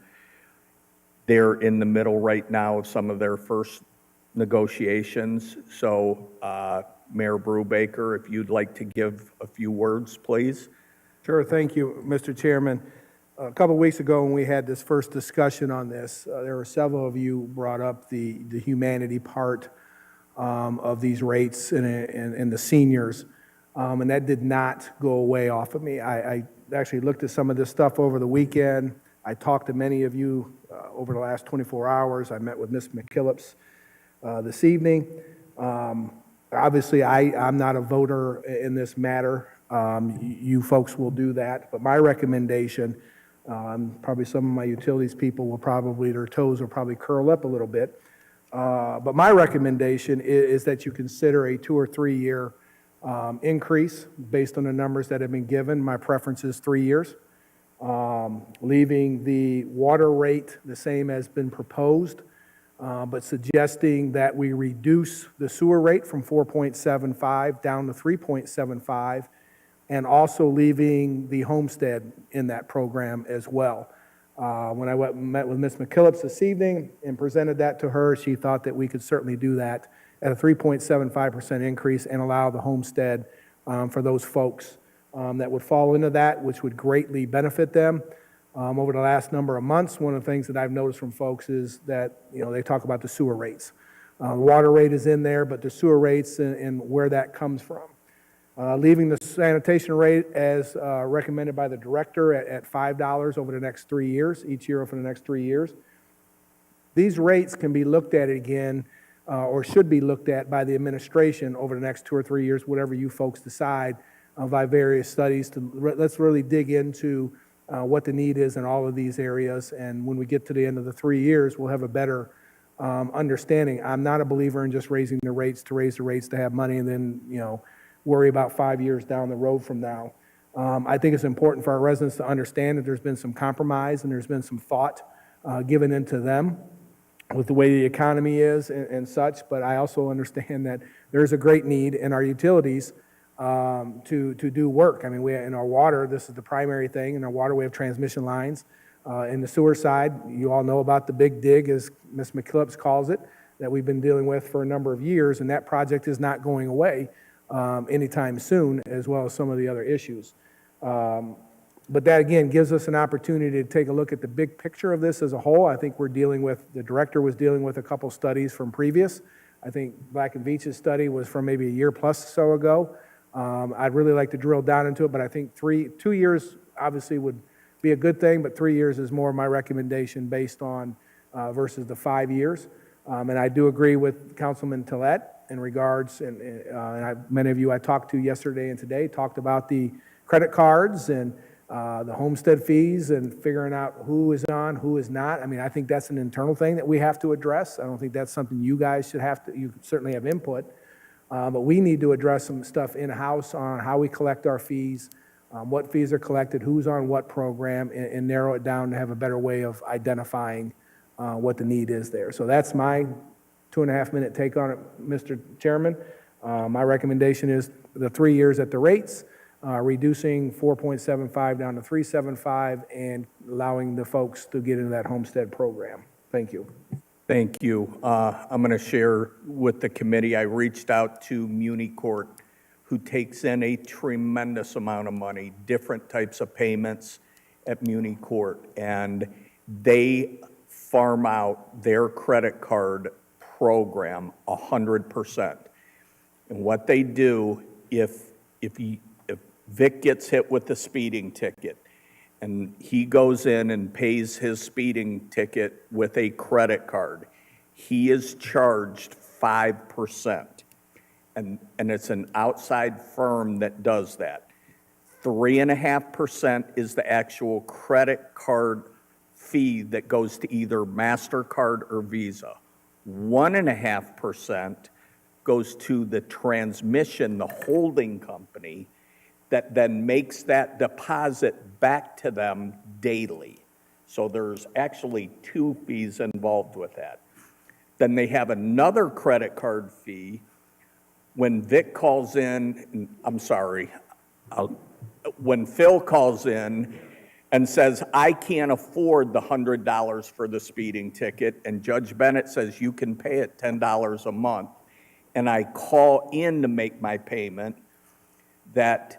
they're in the middle right now of some of their first negotiations. So, Mayor Brubaker, if you'd like to give a few words, please. Sure, thank you, Mr. Chairman. A couple of weeks ago, when we had this first discussion on this, there were several of you brought up the humanity part of these rates and the seniors, and that did not go away off of me. I actually looked at some of this stuff over the weekend. I talked to many of you over the last 24 hours. I met with Ms. McKillips this evening. Obviously, I'm not a voter in this matter. You folks will do that, but my recommendation, probably some of my utilities people will probably, their toes will probably curl up a little bit. But my recommendation is that you consider a 2 or 3 year increase based on the numbers that have been given. My preference is 3 years. Leaving the water rate the same as been proposed, but suggesting that we reduce the sewer rate from 4.75 down to 3.75, and also leaving the homestead in that program as well. When I met with Ms. McKillips this evening and presented that to her, she thought that we could certainly do that at a 3.75% increase and allow the homestead for those folks that would fall into that, which would greatly benefit them. Over the last number of months, one of the things that I've noticed from folks is that, they talk about the sewer rates. The water rate is in there, but the sewer rates and where that comes from. Leaving the sanitation rate as recommended by the director at $5 over the next 3 years, each year for the next 3 years. These rates can be looked at again or should be looked at by the administration over the next 2 or 3 years, whatever you folks decide, by various studies. Let's really dig into what the need is in all of these areas, and when we get to the end of the 3 years, we'll have a better understanding. I'm not a believer in just raising the rates to raise the rates to have money and then, worry about 5 years down the road from now. I think it's important for our residents to understand that there's been some compromise and there's been some thought given into them with the way the economy is and such, but I also understand that there's a great need in our utilities to do work. I mean, in our water, this is the primary thing. In our water, we have transmission lines. In the sewer side, you all know about the big dig, as Ms. McKillips calls it, that we've been dealing with for a number of years, and that project is not going away anytime soon, as well as some of the other issues. But that, again, gives us an opportunity to take a look at the big picture of this as a whole. I think the director was dealing with a couple studies from previous. I think Black and Veatch's study was from maybe a year plus or so ago. I'd really like to drill down into it, but I think 2 years obviously would be a good thing, but 3 years is more my recommendation based on versus the 5 years. And I do agree with Councilman Tolet in regards, many of you I talked to yesterday and today talked about the credit cards and the homestead fees and figuring out who is on, who is not. I mean, I think that's an internal thing that we have to address. I don't think that's something you guys should have to, you certainly have input, but we need to address some stuff in-house on how we collect our fees, what fees are collected, who's on what program, and narrow it down to have a better way of identifying what the need is there. So that's my 2.5-minute take on it, Mr. Chairman. My recommendation is the 3 years at the rates, reducing 4.75 down to 3.75, and allowing the folks to get into that homestead program. Thank you. Thank you. I'm going to share with the committee, I reached out to Muni Court, who takes in a tremendous amount of money, different types of payments at Muni Court, and they farm out their credit card program 100%. And what they do, if Vic gets hit with a speeding ticket and he goes in and pays his speeding ticket with a credit card, he is charged 5%. And it's an outside firm that does that. 3.5% is the actual credit card fee that goes to either MasterCard or Visa. 1.5% goes to the transmission, the holding company, that then makes that deposit back to them daily. So there's actually 2 fees involved with that. Then they have another credit card fee when Vic calls in, when Phil calls in and says, I can't afford the $100 for the speeding ticket, and Judge Bennett says you can pay it $10 a month, and I call in to make my payment, that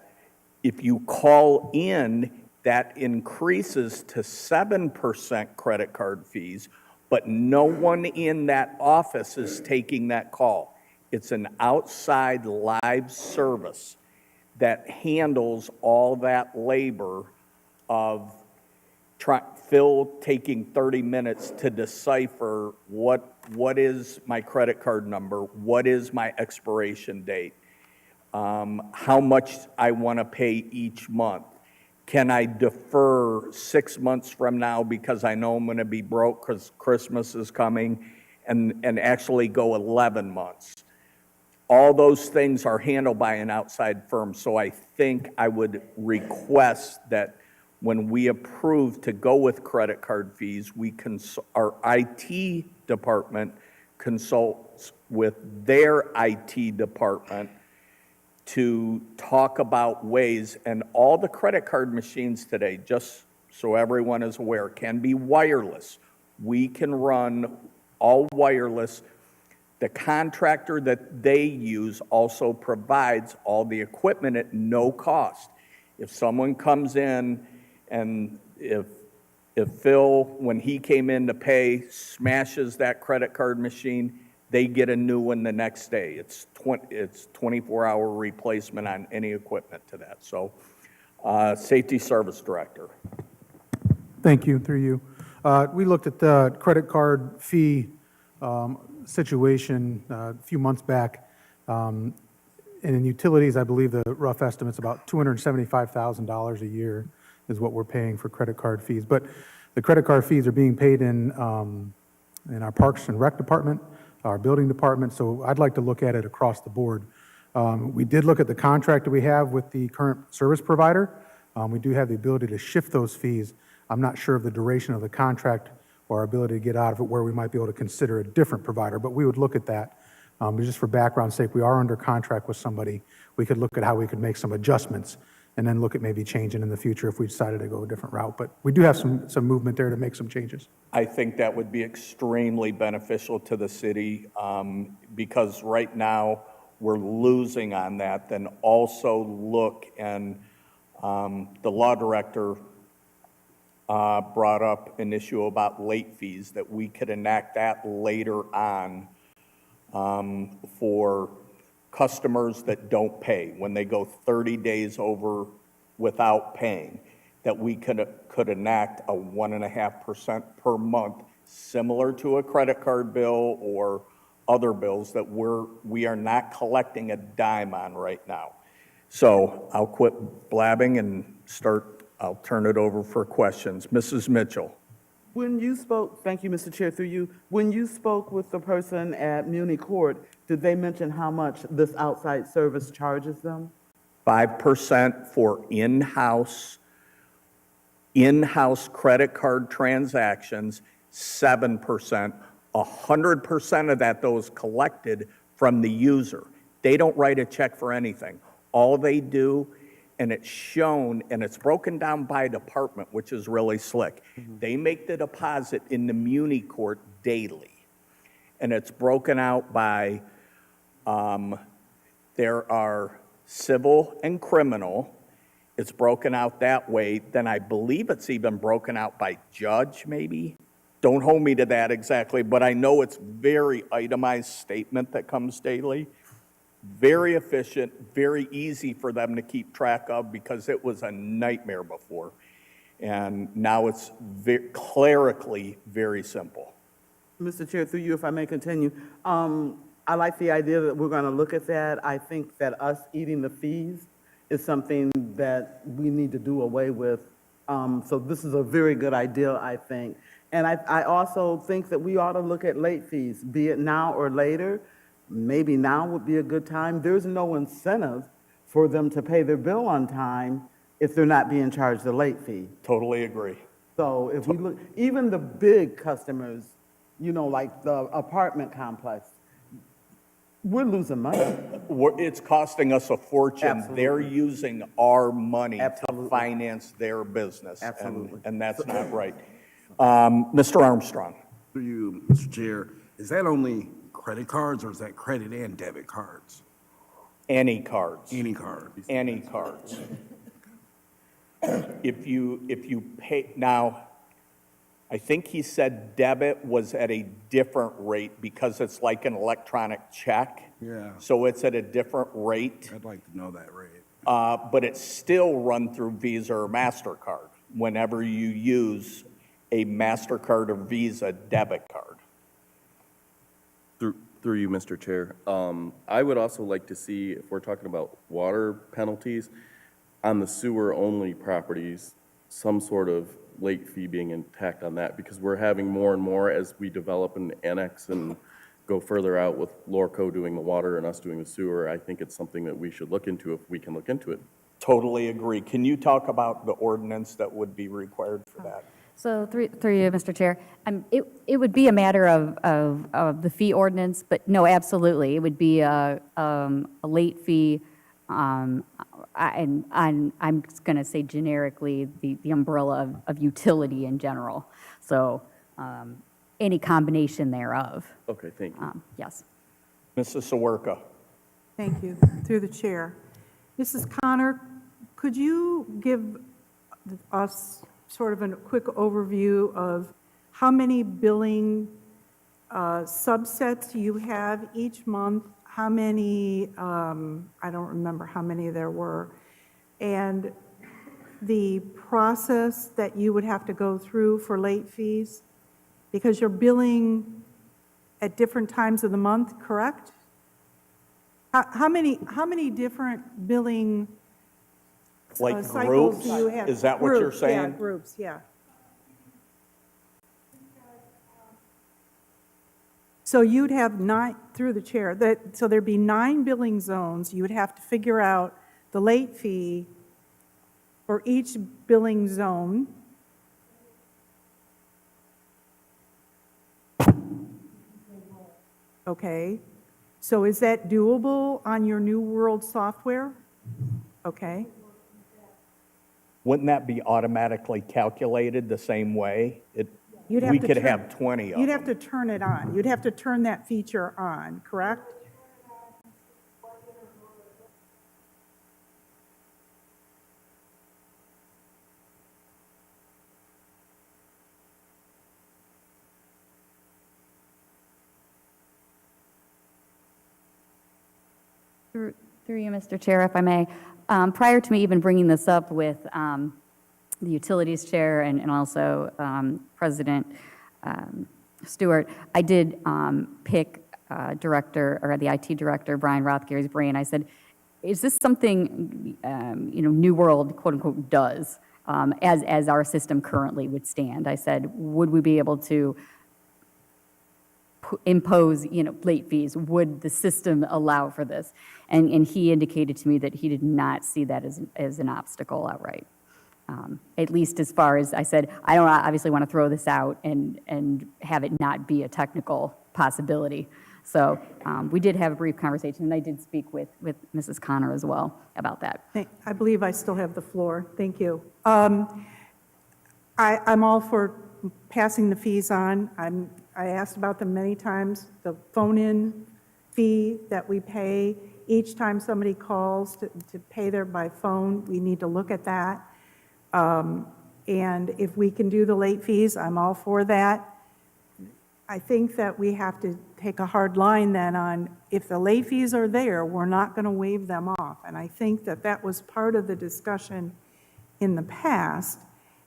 if you call in, that increases to 7% credit card fees, but no one in that office is taking that call. It's an outside live service that handles all that labor of Phil taking 30 minutes to decipher what is my credit card number, what is my expiration date, how much I want to pay each month. Can I defer 6 months from now because I know I'm going to be broke because Christmas is coming, and actually go 11 months? All those things are handled by an outside firm, so I think I would request that when we approve to go with credit card fees, our IT department consults with their IT department to talk about ways, and all the credit card machines today, just so everyone is aware, can be wireless. We can run all wireless. The contractor that they use also provides all the equipment at no cost. If someone comes in and if Phil, when he came in to pay, smashes that credit card machine, they get a new one the next day. It's 24-hour replacement on any equipment to that. So, Safety Service Director. Thank you, through you. We looked at the credit card fee situation a few months back, and in utilities, I believe the rough estimate's about $275,000 a year is what we're paying for credit card fees. But the credit card fees are being paid in our Parks and Rec department, our building department, so I'd like to look at it across the board. We did look at the contract that we have with the current service provider. We do have the ability to shift those fees. I'm not sure of the duration of the contract or our ability to get out of it where we might be able to consider a different provider, but we would look at that. But just for background's sake, we are under contract with somebody. We could look at how we could make some adjustments and then look at maybe changing in the future if we decided to go a different route. But we do have some movement there to make some changes. I think that would be extremely beneficial to the city, because right now, we're losing on that. Then also look, and the law director brought up an issue about late fees, that we could enact that later on for customers that don't pay, when they go 30 days over without paying, that we could enact a 1.5% per month, similar to a credit card bill or other bills that we are not collecting a dime on right now. So I'll quit blabbing and I'll turn it over for questions. Mrs. Mitchell. When you spoke, thank you, Mr. Chair, through you, when you spoke with the person at Muni Court, did they mention how much this outside service charges them? 5% for in-house credit card transactions, 7%. 100% of that, those collected from the user. They don't write a check for anything. All they do, and it's shown, and it's broken down by department, which is really slick. They make the deposit in the Muni Court daily, and it's broken out by, there are civil and criminal. It's broken out that way. Then I believe it's even broken out by judge, maybe. Don't hold me to that exactly, but I know it's very itemized statement that comes daily. Very efficient, very easy for them to keep track of, because it was a nightmare before. And now it's clerically very simple. Mr. Chair, through you, if I may continue, I like the idea that we're going to look at that. I think that us eating the fees is something that we need to do away with. So this is a very good idea, I think. And I also think that we ought to look at late fees, be it now or later. Maybe now would be a good time. There's no incentive for them to pay their bill on time if they're not being charged a late fee. Totally agree. So if we look, even the big customers, like the apartment complex, we're losing money. It's costing us a fortune. Absolutely. They're using our money Absolutely. to finance their business. Absolutely. And that's not right. Mr. Armstrong. Through you, Mr. Chair, is that only credit cards, or is that credit and debit cards? Any cards. Any card? Any cards. If you pay, now, I think he said debit was at a different rate because it's like an electronic check. Yeah. So it's at a different rate. I'd like to know that rate. But it's still run through Visa or MasterCard whenever you use a MasterCard or Visa debit card. Through you, Mr. Chair. I would also like to see, if we're talking about water penalties, on the sewer-only properties, some sort of late fee being tacked on that, because we're having more and more as we develop an annex and go further out with Lorco doing the water and us doing the sewer. I think it's something that we should look into if we can look into it. Totally agree. Can you talk about the ordinance that would be required for that? So through you, Mr. Chair, it would be a matter of the fee ordinance, but no, absolutely. It would be a late fee, and I'm just going to say generically, the umbrella of utility in general. So any combination thereof. Okay, thank you. Yes. Mrs. Sawerka. Thank you. Through the chair. Mrs. Connor, could you give us sort of a quick overview of how many billing subsets you have each month, how many, I don't remember how many there were, and the process that you would have to go through for late fees? Because you're billing at different times of the month, correct? How many different billing Like cycles groups? do you have? Is that what you're Groups, yeah, saying? groups, yeah. So you'd have 9, through the chair, so there'd be 9 billing zones. You would have to figure out the late fee for each billing zone. Okay, so is that doable on your New World software? Okay, Wouldn't that be automatically calculated the same way? You'd have We to could turn- have 20 of you'd them. have to turn it on. You'd have to turn that feature on, correct? Through you, Mr. Chair, if I may, prior to me even bringing this up with the Utilities Chair and also President Stewart, I did pick Director, or the IT Director, Brian Rothgary's brain. I said, is this something, New World, quote unquote, does, as our system currently would stand? I said, would we be able to impose, late fees? Would the system allow for this? And he indicated to me that he did not see that as an obstacle outright. At least as far as I said, I don't obviously want to throw this out and have it not be a technical possibility. So we did have a brief conversation, and I did speak with Mrs. Connor as well about that. I believe I still have the floor. Thank you. I'm all for passing the fees on. I asked about them many times. The phone-in fee that we pay each time somebody calls to pay there by phone, we need to look at that. And if we can do the late fees, I'm all for that. I think that we have to take a hard line then on, if the late fees are there, we're not going to waive them off. And I think that that was part of the discussion in the past,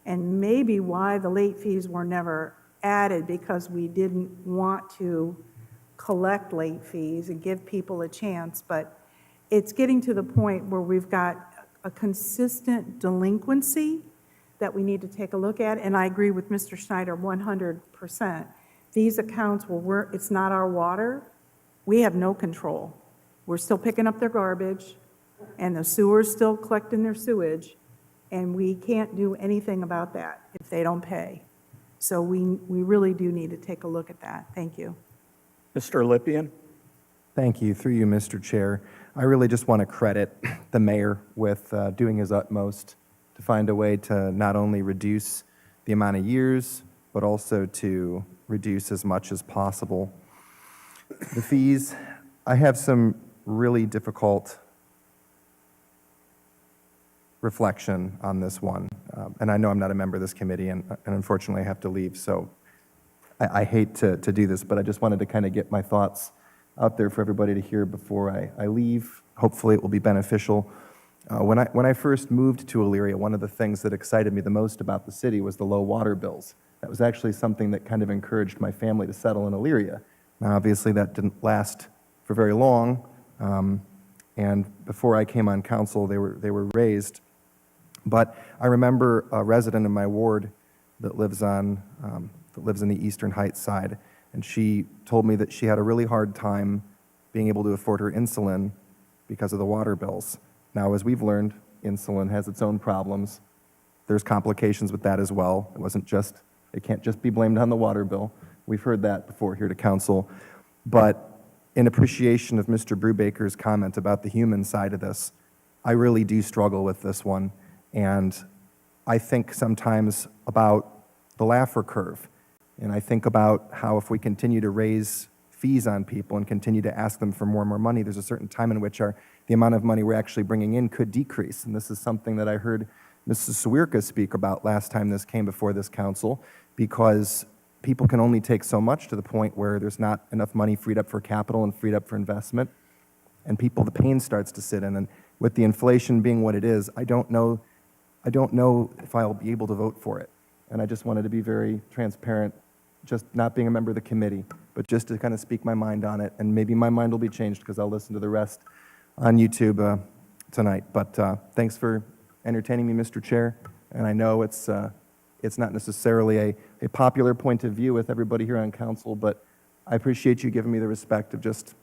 and maybe why the late fees were never added, because we didn't want to collect late fees and give people a chance. But it's getting to the point where we've got a consistent delinquency that we need to take a look at. And I agree with Mr. Schneider 100%. These accounts where it's not our water, we have no control. We're still picking up their garbage, and the sewer's still collecting their sewage, and we can't do anything about that if they don't pay. So we really do need to take a look at that. Thank you. Mr. Lippian? Thank you. Through you, Mr. Chair. I really just want to credit the mayor with doing his utmost to find a way to not only reduce the amount of years, but also to reduce as much as possible the fees. I have some really difficult reflection on this one. And I know I'm not a member of this committee, and unfortunately I have to leave, so I hate to do this, but I just wanted to kind of get my thoughts out there for everybody to hear before I leave. Hopefully it will be beneficial. When I first moved to Elyria, one of the things that excited me the most about the city was the low water bills. That was actually something that kind of encouraged my family to settle in Elyria. Now, obviously, that didn't last for very long, and before I came on council, they were raised. But I remember a resident in my ward that lives in the Eastern Heights side, and she told me that she had a really hard time being able to afford her insulin because of the water bills. Now, as we've learned, insulin has its own problems. There's complications with that as well. It can't just be blamed on the water bill. We've heard that before here to council. But in appreciation of Mr. Brubaker's comment about the human side of this, I really do struggle with this one. And I think sometimes about the Laffer curve. And I think about how if we continue to raise fees on people and continue to ask them for more and more money, there's a certain time in which the amount of money we're actually bringing in could decrease. And this is something that I heard Mrs. Sawirka speak about last time this came before this council, because people can only take so much to the point where there's not enough money freed up for capital and freed up for investment. And the pain starts to sit in. And with the inflation being what it is, I don't know if I'll be able to vote for it. And I just wanted to be very transparent, just not being a member of the committee. but just to kind of speak my mind on it, and maybe my mind will be changed because I'll listen to the rest on YouTube tonight. But thanks for entertaining me, Mr. Chair, and I know it's not necessarily a popular point of view with everybody here on council, but I appreciate you giving me the respect of just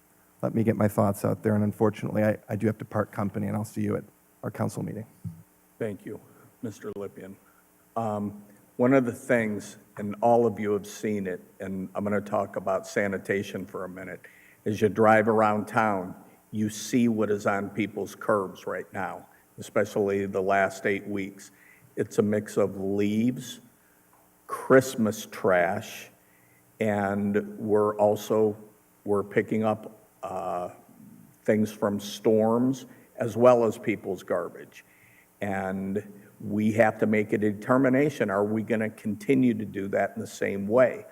let me get my thoughts out there, and unfortunately, I do have to part company, and I'll see you at our council meeting. Thank you, Mr. Lippian. One of the things, and all of you have seen it, and I'm going to talk about sanitation for a minute. As you drive around town, you see what is on people's curbs right now, especially the last 8 weeks. It's a mix of leaves, Christmas trash, and we're picking up things from storms as well as people's garbage. And we have to make a determination, are we going to continue to do that in the same way?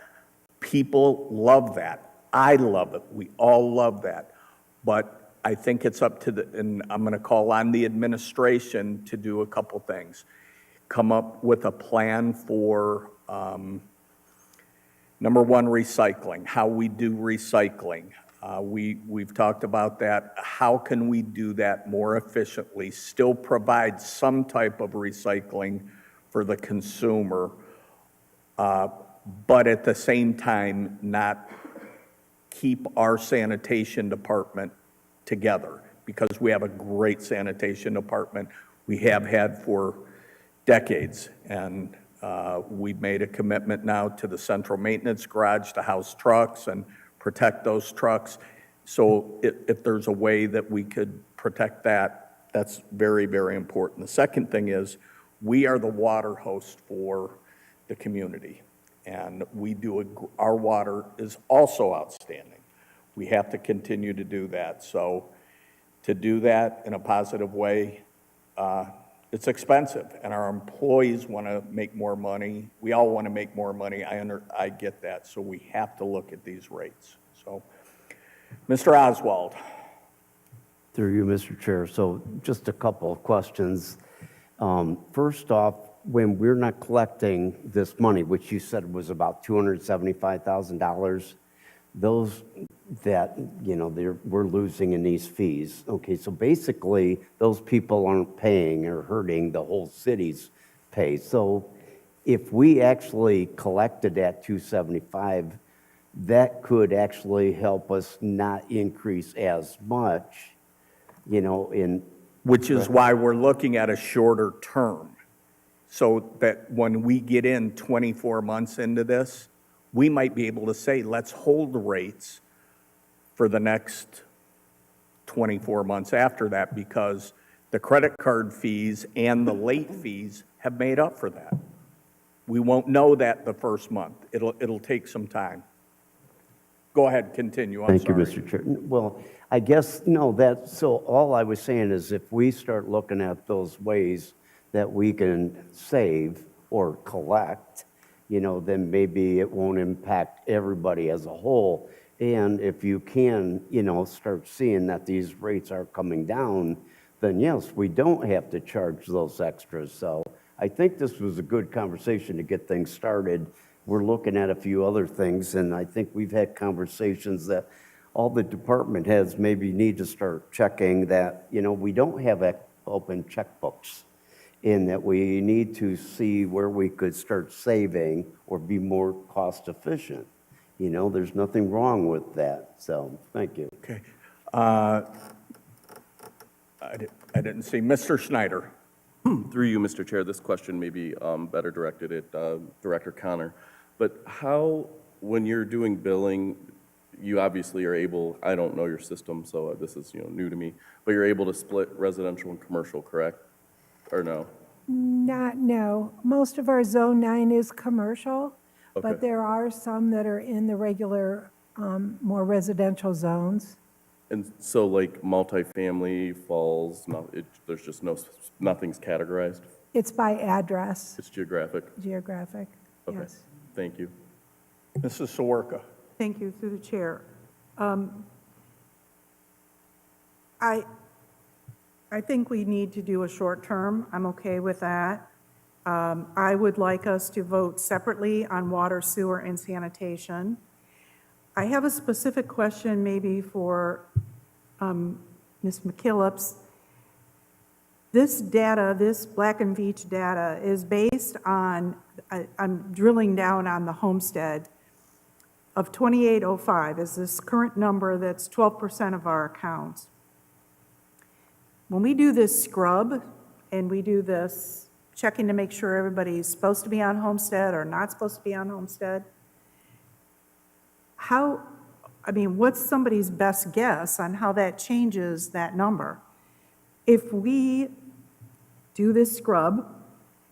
People love that. I love it. We all love that. But I think it's up to and I'm going to call on the administration to do a couple things. Come up with a plan for, number one, recycling, how we do recycling. We've talked about that. How can we do that more efficiently, still provide some type of recycling for the consumer, but at the same time not keep our sanitation department together, because we have a great sanitation department we have had for decades, and we've made a commitment now to the central maintenance garage to house trucks and protect those trucks. So if there's a way that we could protect that, that's very, very important. The second thing is, we are the water host for the community, and our water is also outstanding. We have to continue to do that. So to do that in a positive way, it's expensive, and our employees want to make more money. We all want to make more money. I get that. So we have to look at these rates. So, Mr. Oswald. Through you, Mr. Chair. So just a couple of questions. First off, when we're not collecting this money, which you said was about $275,000, those that, we're losing in these fees. Okay, so basically, those people aren't paying or hurting the whole city's pay. So if we actually collected that $275,000, that could actually help us not increase as much, Which is why we're looking at a shorter term, so that when we get in 24 months into this, we might be able to say, let's hold the rates for the next 24 months after that, because the credit card fees and the late fees have made up for that. We won't know that the first month. It'll take some time. Go ahead, continue. Thank you, Mr. Chair. Well, I guess, so all I was saying is if we start looking at those ways that we can save or collect, then maybe it won't impact everybody as a whole. And if you can, start seeing that these rates are coming down, then yes, we don't have to charge those extras. So I think this was a good conversation to get things started. We're looking at a few other things, and I think we've had conversations that all the department heads maybe need to start checking that, we don't have open checkbooks, and that we need to see where we could start saving or be more cost efficient. There's nothing wrong with that. So, thank you. Okay. I didn't see. Mr. Schneider. Through you, Mr. Chair, this question may be better directed at Director Connor. But how, when you're doing billing, you obviously are able, I don't know your system, so this is new to me, but you're able to split residential and commercial, correct? Or no? No. Most of our Zone 9 is commercial, Okay. but there are some that are in the regular, more residential zones. And so like multifamily falls, there's just nothing's categorized? It's by address, It's geographic? geographic, Okay. yes. Thank you. Mrs. Sawarka. Thank you, through the chair. I think we need to do a short term. I'm okay with that. I would like us to vote separately on water, sewer, and sanitation. I have a specific question maybe for Ms. McKillips. This data, this Black and Veatch data is based on, I'm drilling down on the homestead of 2805 is this current number that's 12% of our accounts. When we do this scrub and we do this checking to make sure everybody's supposed to be on homestead or not supposed to be on homestead, what's somebody's best guess on how that changes that number? If we do this scrub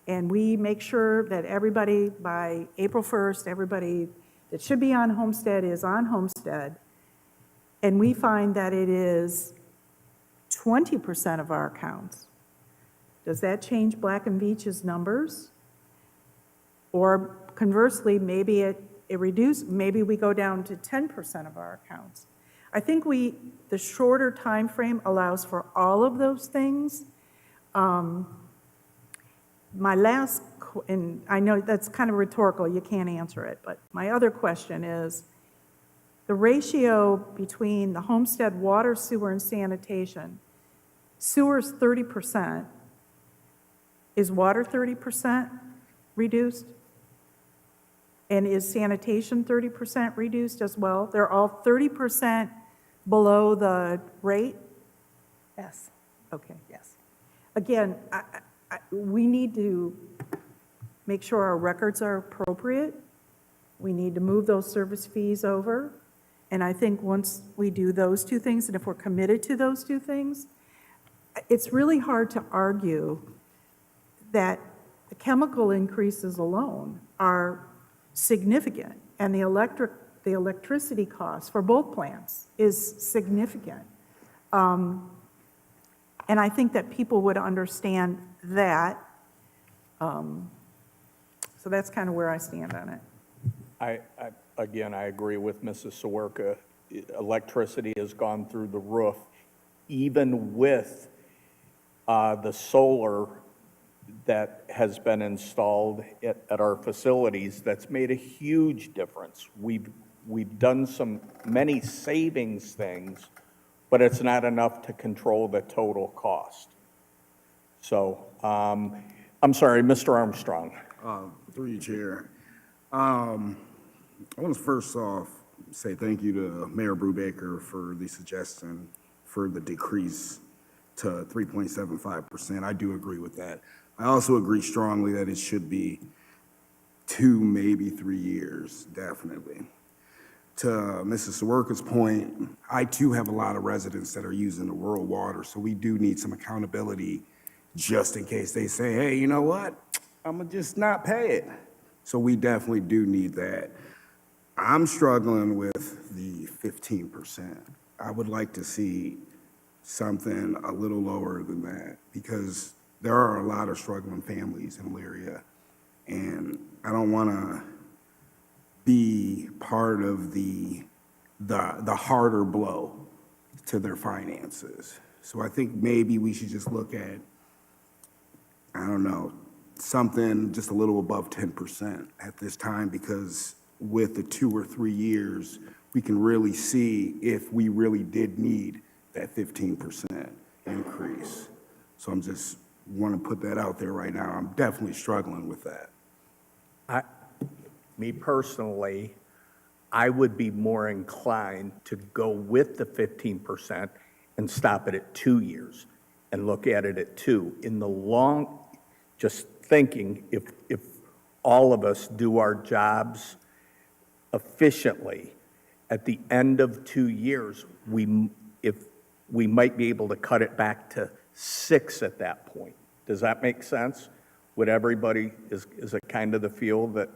and we make sure that everybody by April 1st, everybody that should be on homestead is on homestead, and we find that it is 20% of our accounts, does that change Black and Veatch's numbers? Or conversely, maybe it reduced, maybe we go down to 10% of our accounts. I think the shorter time frame allows for all of those things. My last, and I know that's kind of rhetorical, you can't answer it, but my other question is, the ratio between the homestead water, sewer, and sanitation, sewer's 30%, is water 30% reduced? And is sanitation 30% reduced as well? They're all 30% below the rate? Yes. Okay. Yes. Again, we need to make sure our records are appropriate. We need to move those service fees over. And I think once we do those two things, and if we're committed to those two things, it's really hard to argue that the chemical increases alone are significant, and the electricity cost for both plants is significant. And I think that people would understand that. So that's kind of where I stand on it. Again, I agree with Mrs. Sawerka. Electricity has gone through the roof, even with the solar that has been installed at our facilities. That's made a huge difference. We've done many savings things, but it's not enough to control the total cost. So, I'm sorry, Mr. Armstrong. Through you, Chair. I want to first off say thank you to Mayor Brubaker for the suggestion for the decrease to 3.75%. I do agree with that. I also agree strongly that it should be 2, maybe 3 years, definitely. To Mrs. Sawerka's point, I too have a lot of residents that are using the rural water, so we do need some accountability just in case they say, hey, you know what? I'm gonna just not pay it. So we definitely do need that. I'm struggling with the 15%. I would like to see something a little lower than that because there are a lot of struggling families in Elyria, and I don't want to be part of the harder blow to their finances. So I think maybe we should just look at, I don't know, something just a little above 10% at this time, because with the 2 or 3 years, we can really see if we really did need that 15% increase. So I'm just want to put that out there right now. I'm definitely struggling with that. Me personally, I would be more inclined to go with the 15% and stop it at 2 years and look at it at 2. In the long, just thinking, if all of us do our jobs efficiently, at the end of 2 years, we might be able to cut it back to 6 at that point. Does that make sense? Would everybody, is it kind of the feel that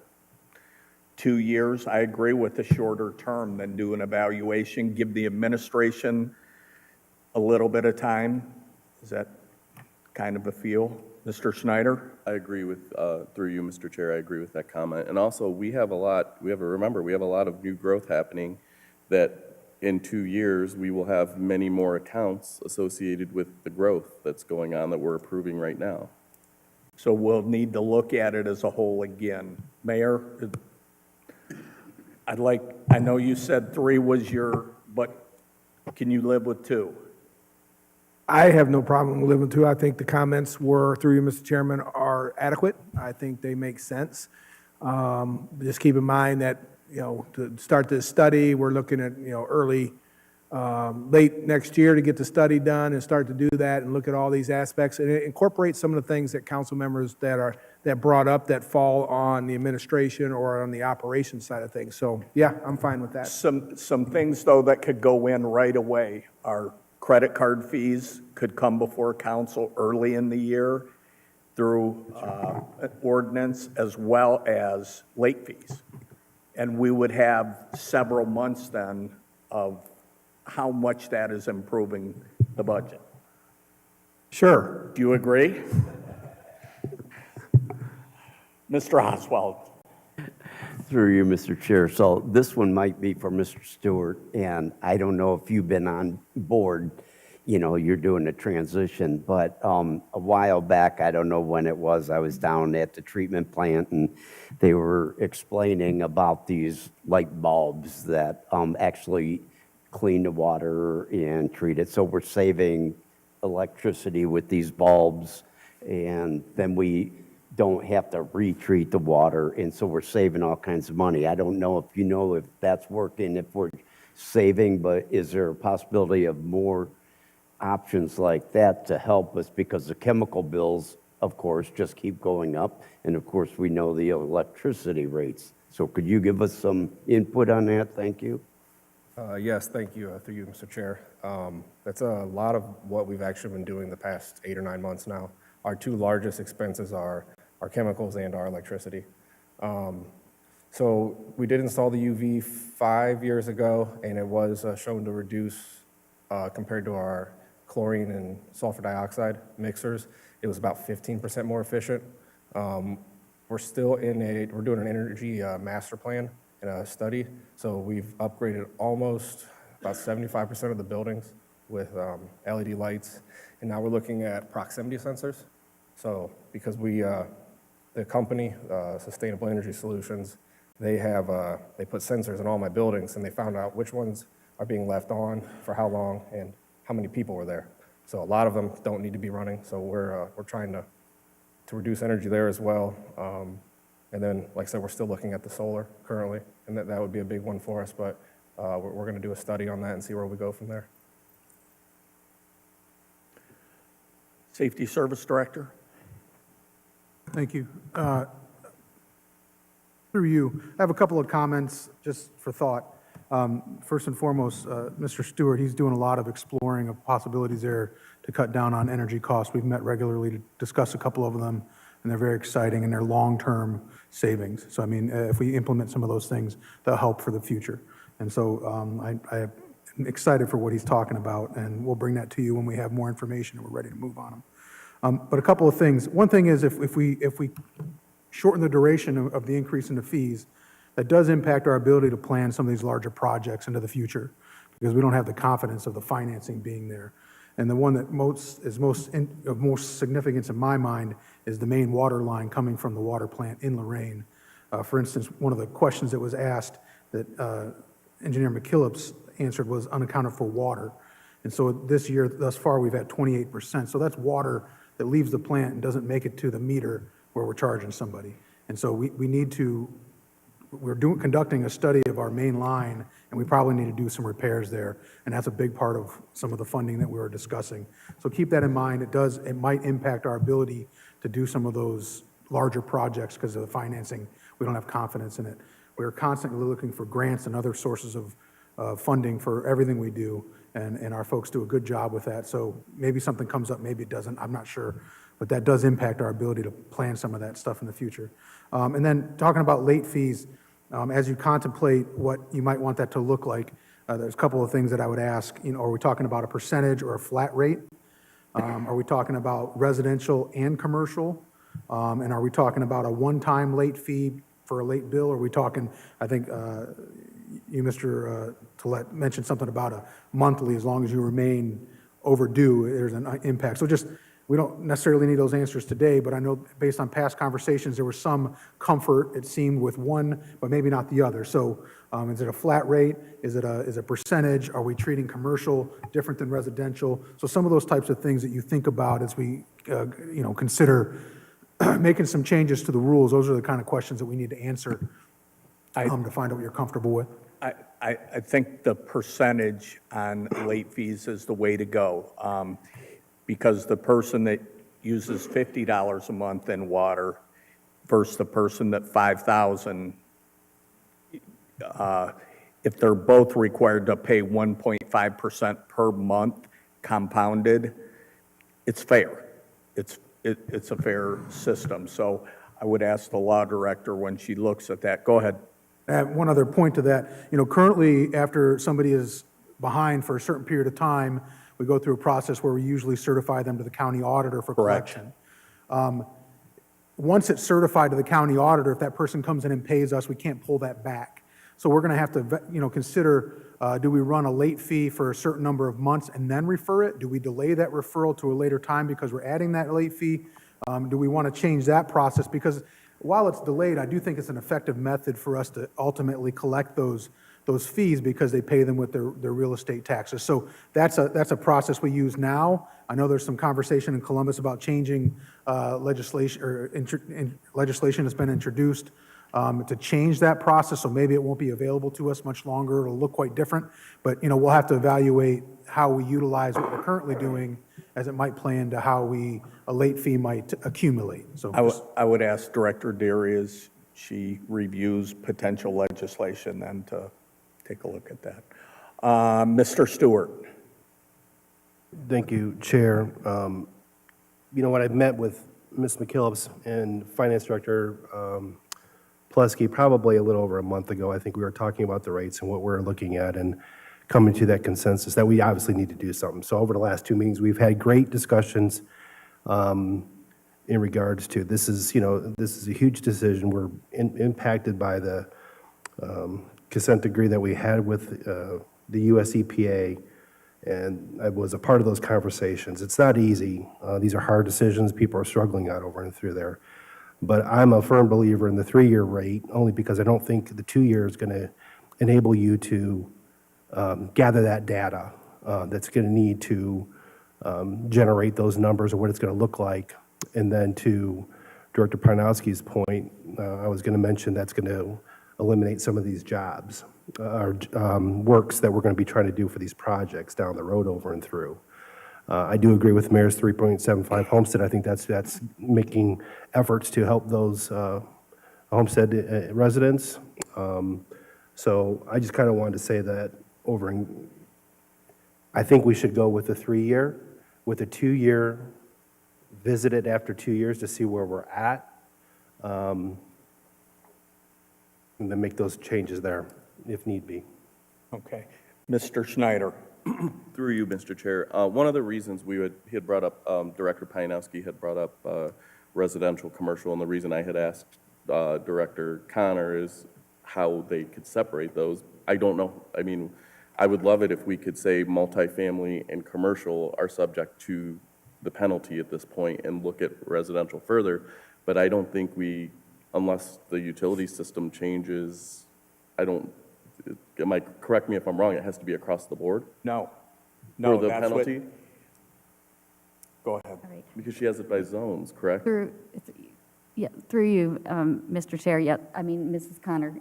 2 years? I agree with the shorter term than do an evaluation, give the administration a little bit of time. Is that kind of a feel? Mr. Schneider? I agree with, through you, Mr. Chair, I agree with that comment. And also, we have a lot of new growth happening that in 2 years, we will have many more accounts associated with the growth that's going on that we're approving right now. So we'll need to look at it as a whole again. Mayor? I know you said 3 was but can you live with 2? I have no problem living with 2. I think the comments were, through you, Mr. Chairman, are adequate. I think they make sense. Just keep in mind that, to start this study, we're looking at, late next year to get the study done and start to do that and look at all these aspects and incorporate some of the things that council members that brought up that fall on the administration or on the operations side of things. So, yeah, I'm fine with that. Some things, though, that could go in right away are credit card fees could come before council early in the year through an ordinance, as well as late fees. And we would have several months then of how much that is improving the budget. Sure. Do you agree? Mr. Oswald. Through you, Mr. Chair. So this one might be for Mr. Stewart, and I don't know if you've been on board, you're doing a transition, but a while back, I don't know when it was, I was down at the treatment plant, and they were explaining about these light bulbs that actually clean the water and treat it. So we're saving electricity with these bulbs, and then we don't have to retreat the water, and so we're saving all kinds of money. I don't know if that's working, if we're saving, but is there a possibility of more options like that to help us? Because the chemical bills, of course, just keep going up, and of course, we know the electricity rates. So could you give us some input on that? Thank you. Yes, thank you, through you, Mr. Chair. That's a lot of what we've actually been doing the past 8 or 9 months now. Our 2 largest expenses are our chemicals and our electricity. So we did install the UV 5 years ago, and it was shown to reduce, compared to our chlorine and sulfur dioxide mixers, it was about 15% more efficient. We're doing an energy master plan and a study, so we've upgraded almost about 75% of the buildings with LED lights, and now we're looking at proximity sensors. So because the company, Sustainable Energy Solutions, they put sensors in all my buildings, and they found out which ones are being left on for how long and how many people were there. So a lot of them don't need to be running, so we're trying to reduce energy there as well. And then, like I said, we're still looking at the solar currently, and that would be a big one for us, but we're going to do a study on that and see where we go from there. Safety Service Director. Thank you. Through you, I have a couple of comments just for thought. First and foremost, Mr. Stewart, he's doing a lot of exploring of possibilities there to cut down on energy costs. We've met regularly to discuss a couple of them, and they're very exciting, and they're long-term savings. So, I mean, if we implement some of those things, they'll help for the future. And so I am excited for what he's talking about, and we'll bring that to you when we have more information and we're ready to move on them. But a couple of things. One thing is if we shorten the duration of the increase in the fees, that does impact our ability to plan some of these larger projects into the future because we don't have the confidence of the financing being there. And the one that is of most significance in my mind is the main water line coming from the water plant in Lorraine. For instance, one of the questions that was asked that Engineer McKillips answered was unaccounted for water. And so this year, thus far, we've had 28%. So that's water that leaves the plant and doesn't make it to the meter where we're charging somebody. And so we need to, conducting a study of our main line, and we probably need to do some repairs there. And that's a big part of some of the funding that we were discussing. So keep that in mind. It might impact our ability to do some of those larger projects because of the financing. We don't have confidence in it. We're constantly looking for grants and other sources of funding for everything we do, and our folks do a good job with that. So maybe something comes up, maybe it doesn't, I'm not sure. But that does impact our ability to plan some of that stuff in the future. And then talking about late fees, as you contemplate what you might want that to look like, there's a couple of things that I would ask. Are we talking about a percentage or a flat rate? Are we talking about residential and commercial? And are we talking about a one-time late fee for a late bill? Or are we talking, I think you, Mr. Tollett, mentioned something about a monthly, as long as you remain overdue, there's an impact. So just We don't necessarily need those answers today, but I know based on past conversations, there was some comfort, it seemed, with one, but maybe not the other. So is it a flat rate? Is it a percentage? Are we treating commercial different than residential? So some of those types of things that you think about as we, consider making some changes to the rules, those are the kind of questions that we need to answer to find out what you're comfortable with. I think the percentage on late fees is the way to go, because the person that uses $50 a month in water versus the person that $5,000, if they're both required to pay 1.5% per month compounded, it's fair. It's a fair system. So I would ask the law director when she looks at that. Go ahead. One other point to that, currently, after somebody is behind for a certain period of time, we go through a process where we usually certify them to the county auditor for collection. Once it's certified to the county auditor, if that person comes in and pays us, we can't pull that back. So we're going to have to, consider, do we run a late fee for a certain number of months and then refer it? Do we delay that referral to a later time because we're adding that late fee? Do we want to change that process? Because while it's delayed, I do think it's an effective method for us to ultimately collect those fees because they pay them with their real estate taxes. So that's a process we use now. I know there's some conversation in Columbus about changing legislation or legislation that's been introduced to change that process. So maybe it won't be available to us much longer. It'll look quite different. But we'll have to evaluate how we utilize what we're currently doing as it might play into how a late fee might accumulate. So I would ask Director Deary as she reviews potential legislation then to take a look at that. Mr. Stewart. Thank you, Chair. When I met with Ms. McKillips and Finance Director Plesky probably a little over a month ago, I think we were talking about the rates and what we're looking at and coming to that consensus that we obviously need to do something. So over the last 2 meetings, we've had great discussions in regards to this is a huge decision. We're impacted by the consent decree that we had with the US EPA, and I was a part of those conversations. It's not easy. These are hard decisions. People are struggling out over and through there. But I'm a firm believer in the 3-year rate, only because I don't think the 2-year is going to enable you to gather that data that's going to need to generate those numbers or what it's going to look like. And then to Director Parnowski's point, I was going to mention that's going to eliminate some of these jobs or works that we're going to be trying to do for these projects down the road over and through. I do agree with Mayor's 3.75 homestead. I think that's making efforts to help those homestead residents. So I just kind of wanted to say that I think we should go with the 3-year, with a 2-year, visit it after 2 years to see where we're at, and then make those changes there if need be. Okay. Mr. Schneider. Through you, Mr. Chair. One of the reasons he had brought up, Director Pianowski had brought up residential, commercial, and the reason I had asked Director Connor is how they could separate those. I don't know. I mean, I would love it if we could say multifamily and commercial are subject to the penalty at this point and look at residential further, but I don't think unless the utility system changes, correct me if I'm wrong, it has to be across the board? No, For the that's what- penalty? Go ahead. All right. Because she has it by zones, correct? Through you, Mr. Chair, Mrs. Connor,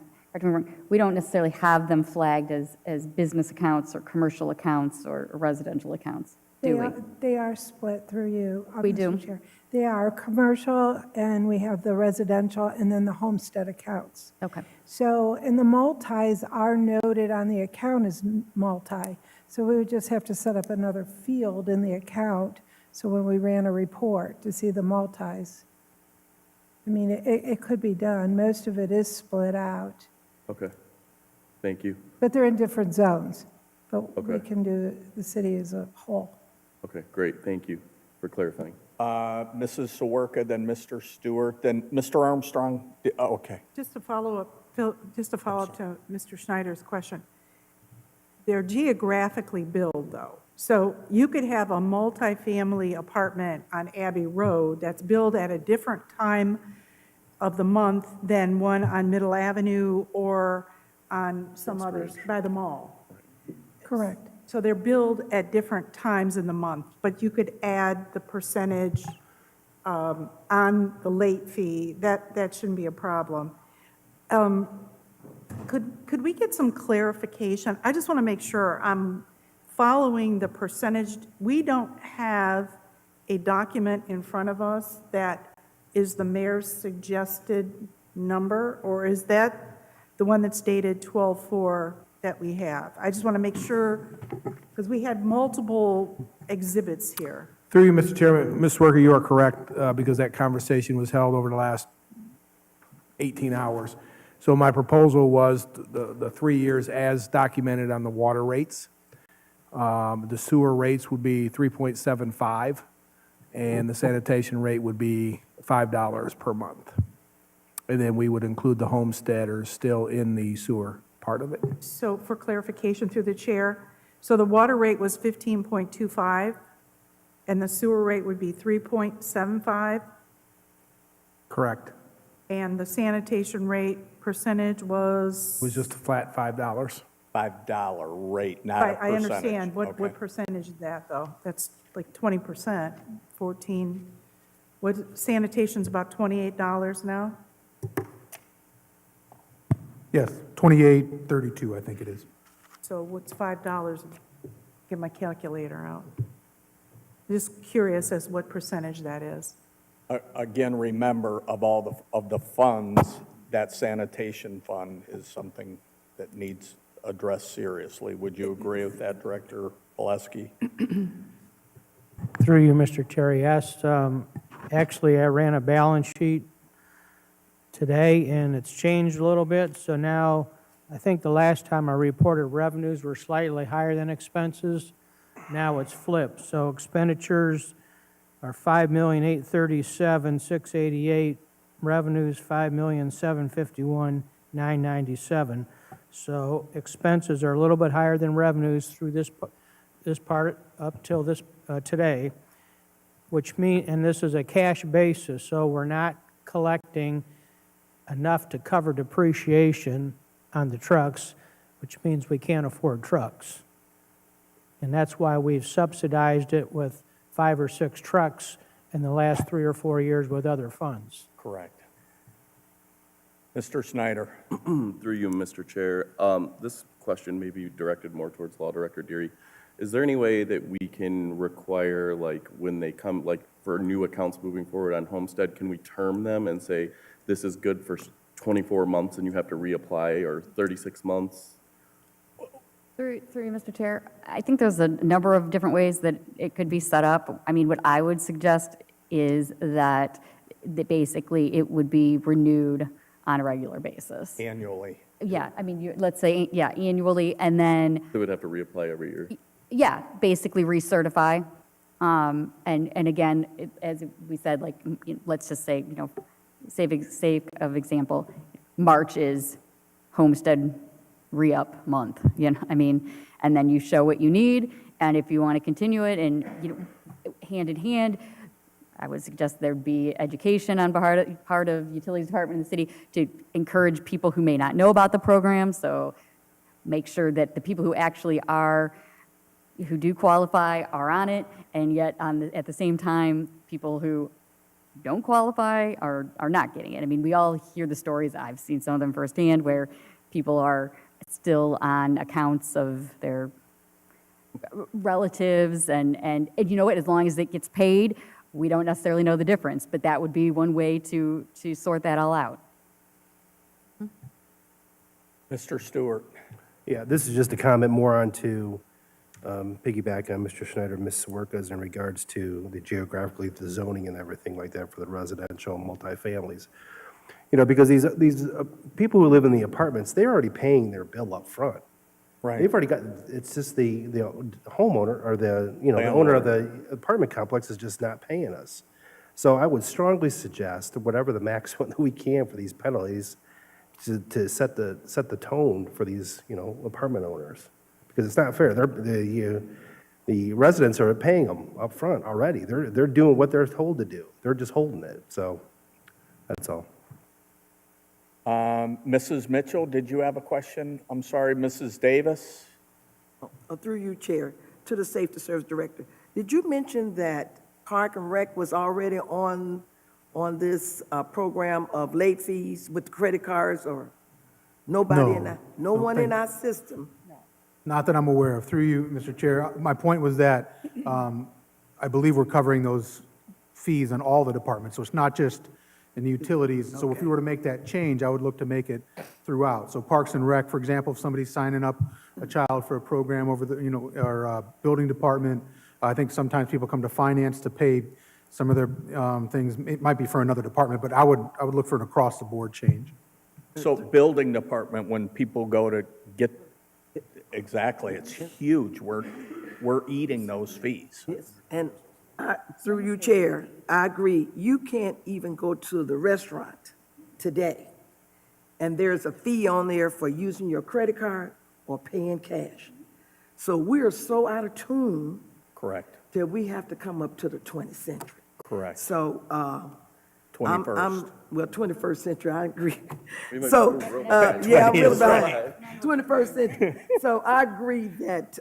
we don't necessarily have them flagged as business accounts or commercial accounts or residential accounts, do we? They are split through you. We do. Mr. Chair. They are commercial, and we have the residential, and then the homestead accounts. Okay. So, and the multis are noted on the account as multi. So we would just have to set up another field in the account, so when we ran a report to see the multis. I mean, it could be done. Most of it is split out, Okay. Thank you. but they're in different zones. But we Okay. can do the city as a whole. Okay, great. Thank you for clarifying. Mrs. Sawerka, then Mr. Stewart, then Mr. Armstrong. Okay. Just to follow up, Phil, just to follow up to Mr. Schneider's question. They're geographically billed, though. So you could have a multifamily apartment on Abbey Road that's billed at a different time of the month than one on Middle Avenue or on some others by the mall. Correct. So they're billed at different times in the month, but you could add the percentage on the late fee. That shouldn't be a problem. Could we get some clarification? I just want to make sure I'm following the percentage. We don't have a document in front of us that is the mayor's suggested number, or is that the one that's dated 12/4 that we have? I just want to make sure, because we had multiple exhibits here. Through you, Mr. Chairman, Ms. Swerker, you are correct, because that conversation was held over the last 18 hours. So my proposal was the 3 years as documented on the water rates. The sewer rates would be 3.75, and the sanitation rate would be $5 per month. And then we would include the homesteaders still in the sewer part of it. So for clarification through the chair, so the water rate was 15.25, and the sewer rate would be 3.75, Correct. and the sanitation rate percentage It was? was just a flat $5. $5 rate, not a I percentage. understand. What Okay. percentage is that, though? That's like 20%, 14. What, sanitation's about $28 now? Yes, 28.32, I think it is. So what's $5? Get my calculator out. Just curious as what percentage that is. Again, remember, of the funds, that sanitation fund is something that needs addressed seriously. Would you agree with that, Director Oleski? Through you, Mr. Chair, yes. Actually, I ran a balance sheet today, and it's changed a little bit. So now, I think the last time I reported revenues were slightly higher than expenses. Now it's flipped. So expenditures are $5,837,688. Revenues $5,751,997. So expenses are a little bit higher than revenues through this part up till today, which mean, and this is a cash basis, so we're not collecting enough to cover depreciation on the trucks, which means we can't afford trucks. And that's why we've subsidized it with 5 or 6 trucks in the last 3 or 4 years with other funds. Correct. Mr. Snyder? Through you, Mr. Chair. This question may be directed more towards Law Director Deary. Is there any way that we can require, like, when they come, like, for new accounts moving forward on Homestead, can we term them and say, this is good for 24 months and you have to reapply, or 36 months? Through you, Mr. Chair, I think there's a number of different ways that it could be set up. I mean, what I would suggest is that basically it would be renewed on a regular basis. Annually. Yeah, I mean, let's say, yeah, annually, and then, They would have to reapply every year. yeah, basically recertify. And again, as we said, like, let's just say, sake of example, March is Homestead re-up month, I mean, and then you show what you need, and if you want to continue it, and, hand in hand, I would suggest there'd be education on part of Utilities Department in the city to encourage people who may not know about the program, so make sure that the people who actually who do qualify are on it, and yet at the same time, people who don't qualify are not getting it. I mean, we all hear the stories, I've seen some of them firsthand, where people are still on accounts of their relatives, and you know what, as long as it gets paid, we don't necessarily know the difference, but that would be one way to sort that all out. Mr. Stewart? Yeah, this is just a comment more on to piggyback on Mr. Schneider, Ms. Swerka's in regards to geographically the zoning and everything like that for the residential and multifamilies. Because these people who live in the apartments, they're already paying their bill up front. Right. They've already got, it's just the homeowner or the owner of the apartment complex is just not paying us. So I would strongly suggest whatever the maximum that we can for these penalties to set the tone for these, apartment owners. Because it's not fair. The residents are paying them up front already. They're doing what they're told to do. They're just holding it, so that's all. Mrs. Mitchell, did you have a question? I'm sorry, Mrs. Davis? Through you, Chair, to the Safety Service Director. Did you mention that Park and Rec was already on this program of late fees with credit cards, or nobody in no one in our system? Not that I'm aware of. Through you, Mr. Chair, my point was that I believe we're covering those fees on all the departments, so it's not just in the utilities. So if we were to make that change, I would look to make it throughout. So Parks and Rec, for example, if somebody's signing up a child for a program over the, our building department, I think sometimes people come to finance to pay some of their things. It might be for another department, but I would look for an across-the-board change. So building department, when people go to get, exactly, it's huge. We're eating those fees. Yes, and through you, Chair, I agree. You can't even go to the restaurant today, and there's a fee on there for using your credit card or paying cash. So we're so out of tune Correct, that we have to come up to the 20th century. correct. So, 21st. well, 21st century, I agree. So, yeah, I'm really behind. 21st century. So I agree that,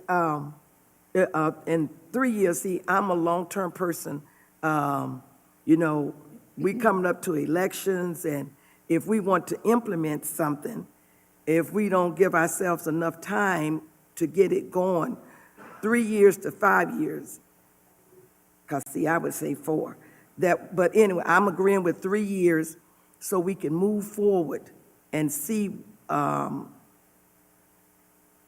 in 3 years, see, I'm a long-term person. We coming up to elections, and if we want to implement something, if we don't give ourselves enough time to get it going, 3 years to 5 years, because see, I would say 4. But anyway, I'm agreeing with 3 years so we can move forward and see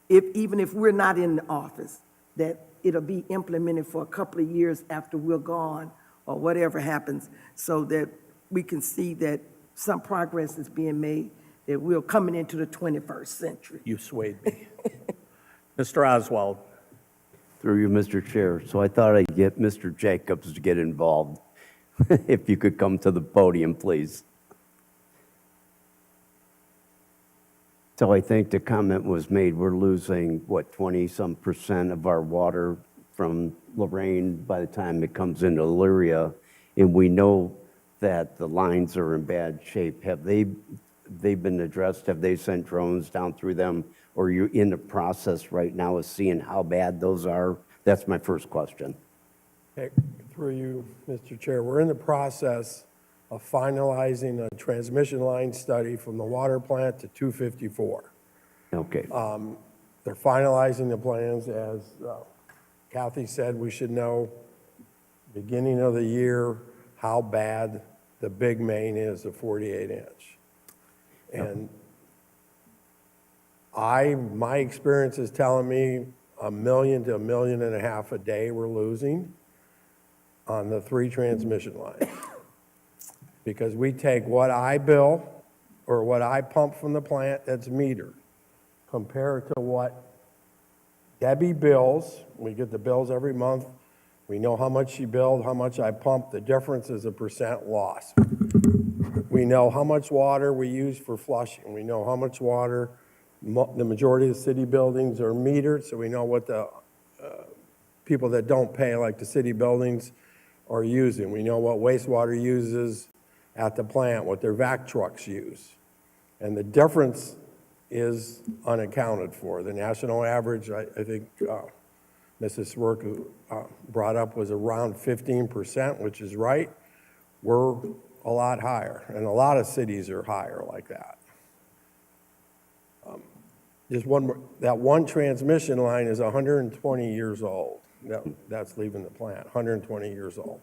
even if we're not in the office, that it'll be implemented for a couple of years after we're gone or whatever happens, so that we can see that some progress is being made, that we're coming into the 21st century. You swayed me. Mr. Oswald. Through you, Mr. Chair. So I thought I'd get Mr. Jacobs to get involved. If you could come to the podium, please. So I think the comment was made, we're losing, 20-some% of our water from Lorraine by the time it comes into Elyria, and we know that the lines are in bad shape. Have they been addressed? Have they sent drones down through them? Or are you in the process right now of seeing how bad those are? That's my first question. Through you, Mr. Chair, we're in the process of finalizing a transmission line study from the water plant to 254. Okay. They're finalizing the plans. As Kathy said, we should know beginning of the year how bad the big main is, the 48-inch. And my experience is telling me 1 million to 1.5 million a day we're losing on the 3 transmission lines. Because we take what I bill or what I pump from the plant that's metered, compared to what Debbie bills. We get the bills every month. We know how much she billed, how much I pumped. The difference is a % loss. We know how much water we use for flushing. We know how much water, the majority of the city buildings are metered, so we know what the people that don't pay, like the city buildings, are using. We know what wastewater uses at the plant, what their vac trucks use. And the difference is unaccounted for. The national average, I think Mrs. Swerk brought up, was around 15%, which is right. We're a lot higher, and a lot of cities are higher like that. Just one more, that one transmission line is 120 years old. That's leaving the plant, 120 years old.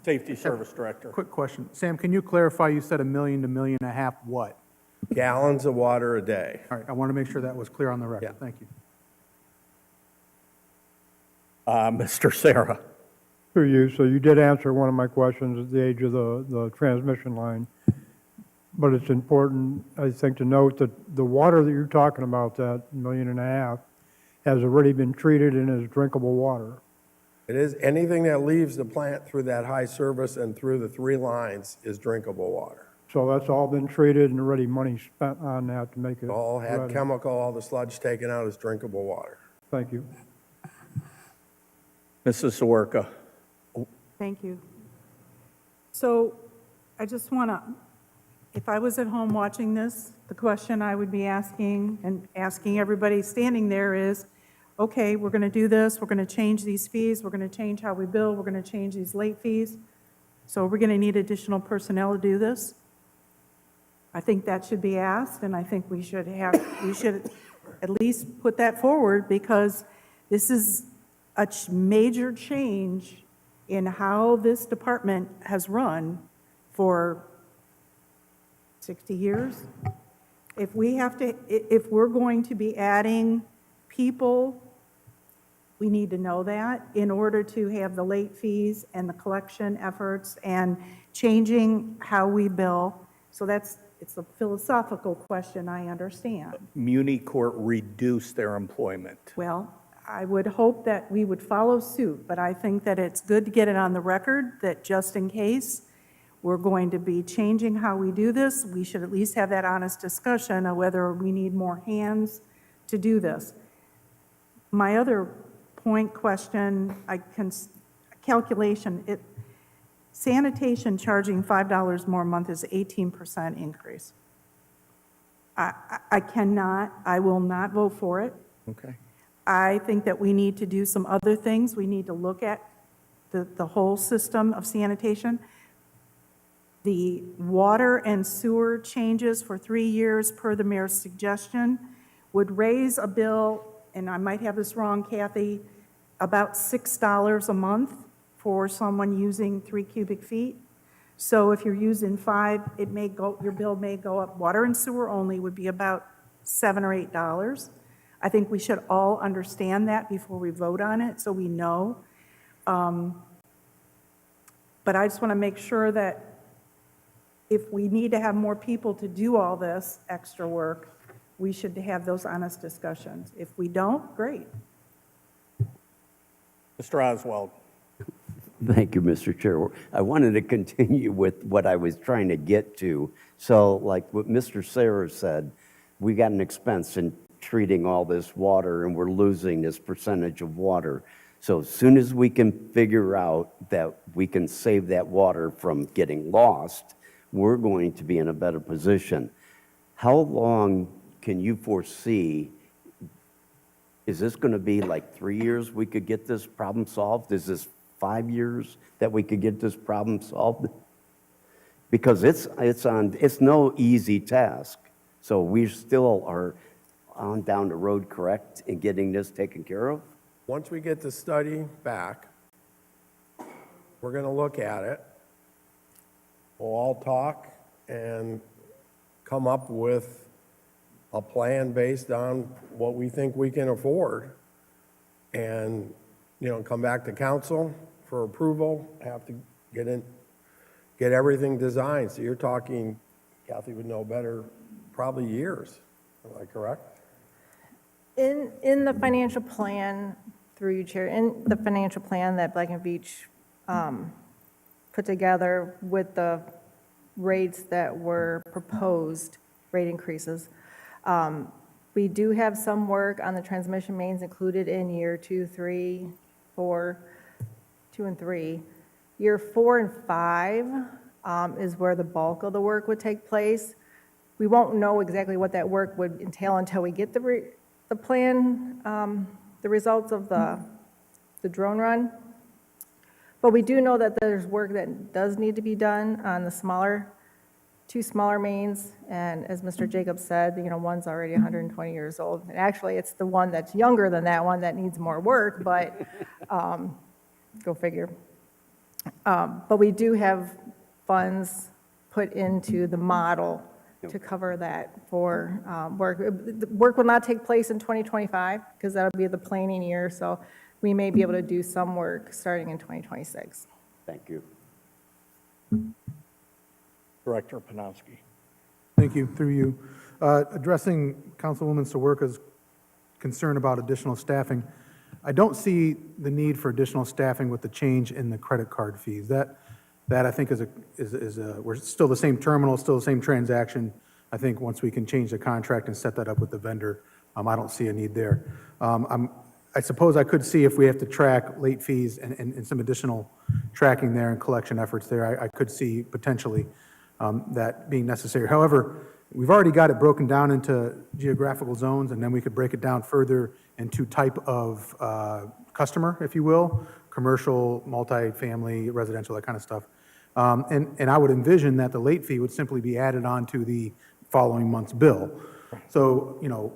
Safety Service Director. Quick question. Sam, can you clarify, you said 1 million to 1.5 million what? Gallons of water a day. All right, I want to make sure that was clear on the record. Thank you. Mr. Sarah. Through you, so you did answer one of my questions at the age of the transmission line. But it's important, I think, to note that the water that you're talking about, that 1.5 million, has already been treated and is drinkable water. It is, anything that leaves the plant through that high service and through the 3 lines is drinkable water. So that's all been treated and already money spent on that to make it All had ready. chemical, all the sludge taken out is drinkable water. Thank you. Mrs. Sawerka. Thank you. So I just want to, if I was at home watching this, the question I would be asking and asking everybody standing there is, okay, we're going to do this, we're going to change these fees, we're going to change how we bill, we're going to change these late fees. So we're going to need additional personnel to do this. I think that should be asked, and I think we should at least put that forward, because this is a major change in how this department has run for 60 years. If we're going to be adding people, we need to know that in order to have the late fees and the collection efforts and changing how we bill. So it's a philosophical question, I understand. Muni Court reduced their employment. Well, I would hope that we would follow suit, but I think that it's good to get it on the record that just in case we're going to be changing how we do this, we should at least have that honest discussion of whether we need more hands to do this. My other question, calculation, sanitation charging $5 more a month is 18% increase. I will not vote for it. Okay. I think that we need to do some other things. We need to look at the whole system of sanitation. The water and sewer changes for 3 years per the mayor's suggestion would raise a bill, and I might have this wrong, Kathy, about $6 a month for someone using 3 cubic feet. So if you're using 5, your bill may go up. Water and sewer only would be about $7 or $8. I think we should all understand that before we vote on it, so we know. But I just want to make sure that if we need to have more people to do all this extra work, we should have those honest discussions. If we don't, great. Mr. Oswald. Thank you, Mr. Chair. I wanted to continue with what I was trying to get to. So like what Mr. Sayers said, we got an expense in treating all this water, and we're losing this percentage of water. So as soon as we can figure out that we can save that water from getting lost, we're going to be in a better position. How long can you foresee? Is this going to be like 3 years we could get this problem solved? Is this 5 years that we could get this problem solved? Because it's no easy task. So we still are on down the road, correct, in getting this taken care of? Once we get the study back, we're going to look at it. We'll all talk and come up with a plan based on what we think we can afford. And, come back to council for approval, have to get everything designed. So you're talking, Kathy would know better, probably years. Am I correct? In the financial plan, through you, Chair, in the financial plan that Black and Veatch put together with the rates that were proposed, rate increases, we do have some work on the transmission mains included in year 2, 3, 4, 2 and 3. Year 4 and 5 is where the bulk of the work would take place. We won't know exactly what that work would entail until we get the plan, the results of the drone run. But we do know that there's work that does need to be done on the two smaller mains. And as Mr. Jacobs said, one's already 120 years old. And actually, it's the one that's younger than that one that needs more work, but go figure. But we do have funds put into the model to cover that for work. The work will not take place in 2025 because that'll be the planning year. So we may be able to do some work starting in 2026. Thank you. Director Panofsky. Thank you, through you. Addressing Councilwoman Sawerka's concern about additional staffing, I don't see the need for additional staffing with the change in the credit card fees. That I think we're still the same terminal, still the same transaction. I think once we can change the contract and set that up with the vendor, I don't see a need there. I suppose I could see if we have to track late fees and some additional tracking there and collection efforts there, I could see potentially that being necessary. However, we've already got it broken down into geographical zones, and then we could break it down further into type of customer, if you will, commercial, multifamily, residential, that kind of stuff. And I would envision that the late fee would simply be added on to the following month's bill. So, you know,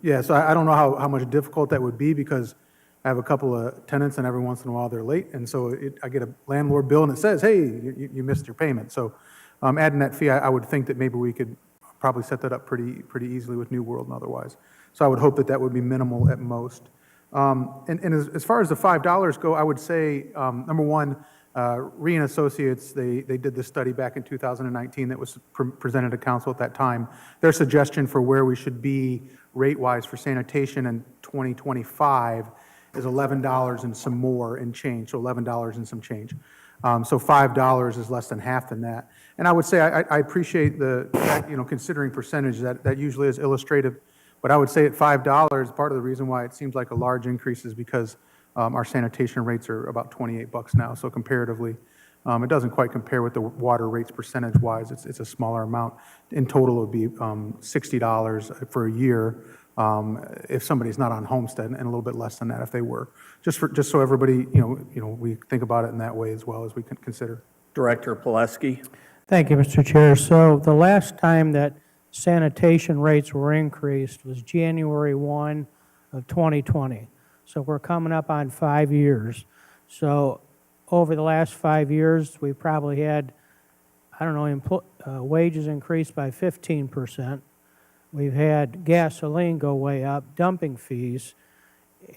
yeah, so I don't know how much difficult that would be, because I have a couple of tenants and every once in a while they're late. And so I get a landlord bill and it says, hey, you missed your payment. So adding that fee, I would think that maybe we could probably set that up pretty easily with New World and otherwise. So I would hope that that would be minimal at most. And as far as the $5 go, I would say, number one, Ree and Associates, they did this study back in 2019 that was presented to council at that time. Their suggestion for where we should be rate-wise for sanitation in 2025 is $11 and some more in change, so $11 and some change. So $5 is less than half than that. And I would say I appreciate the, you know, considering percentage, that usually is illustrative. But I would say at $5, part of the reason why it seems like a large increase is because our sanitation rates are about $28 now. So comparatively, it doesn't quite compare with the water rates percentage-wise. It's a smaller amount. In total, it would be $60 for a year if somebody's not on homestead, and a little bit less than that if they were. Just so everybody, you know, we think about it in that way as well as we can consider. Director Pileski? Thank you, Mr. Chair. So the last time that sanitation rates were increased was January 1 of 2020. So we're coming up on 5 years. So over the last 5 years, we probably had, I don't know, wages increased by 15%. We've had gasoline go way up, dumping fees.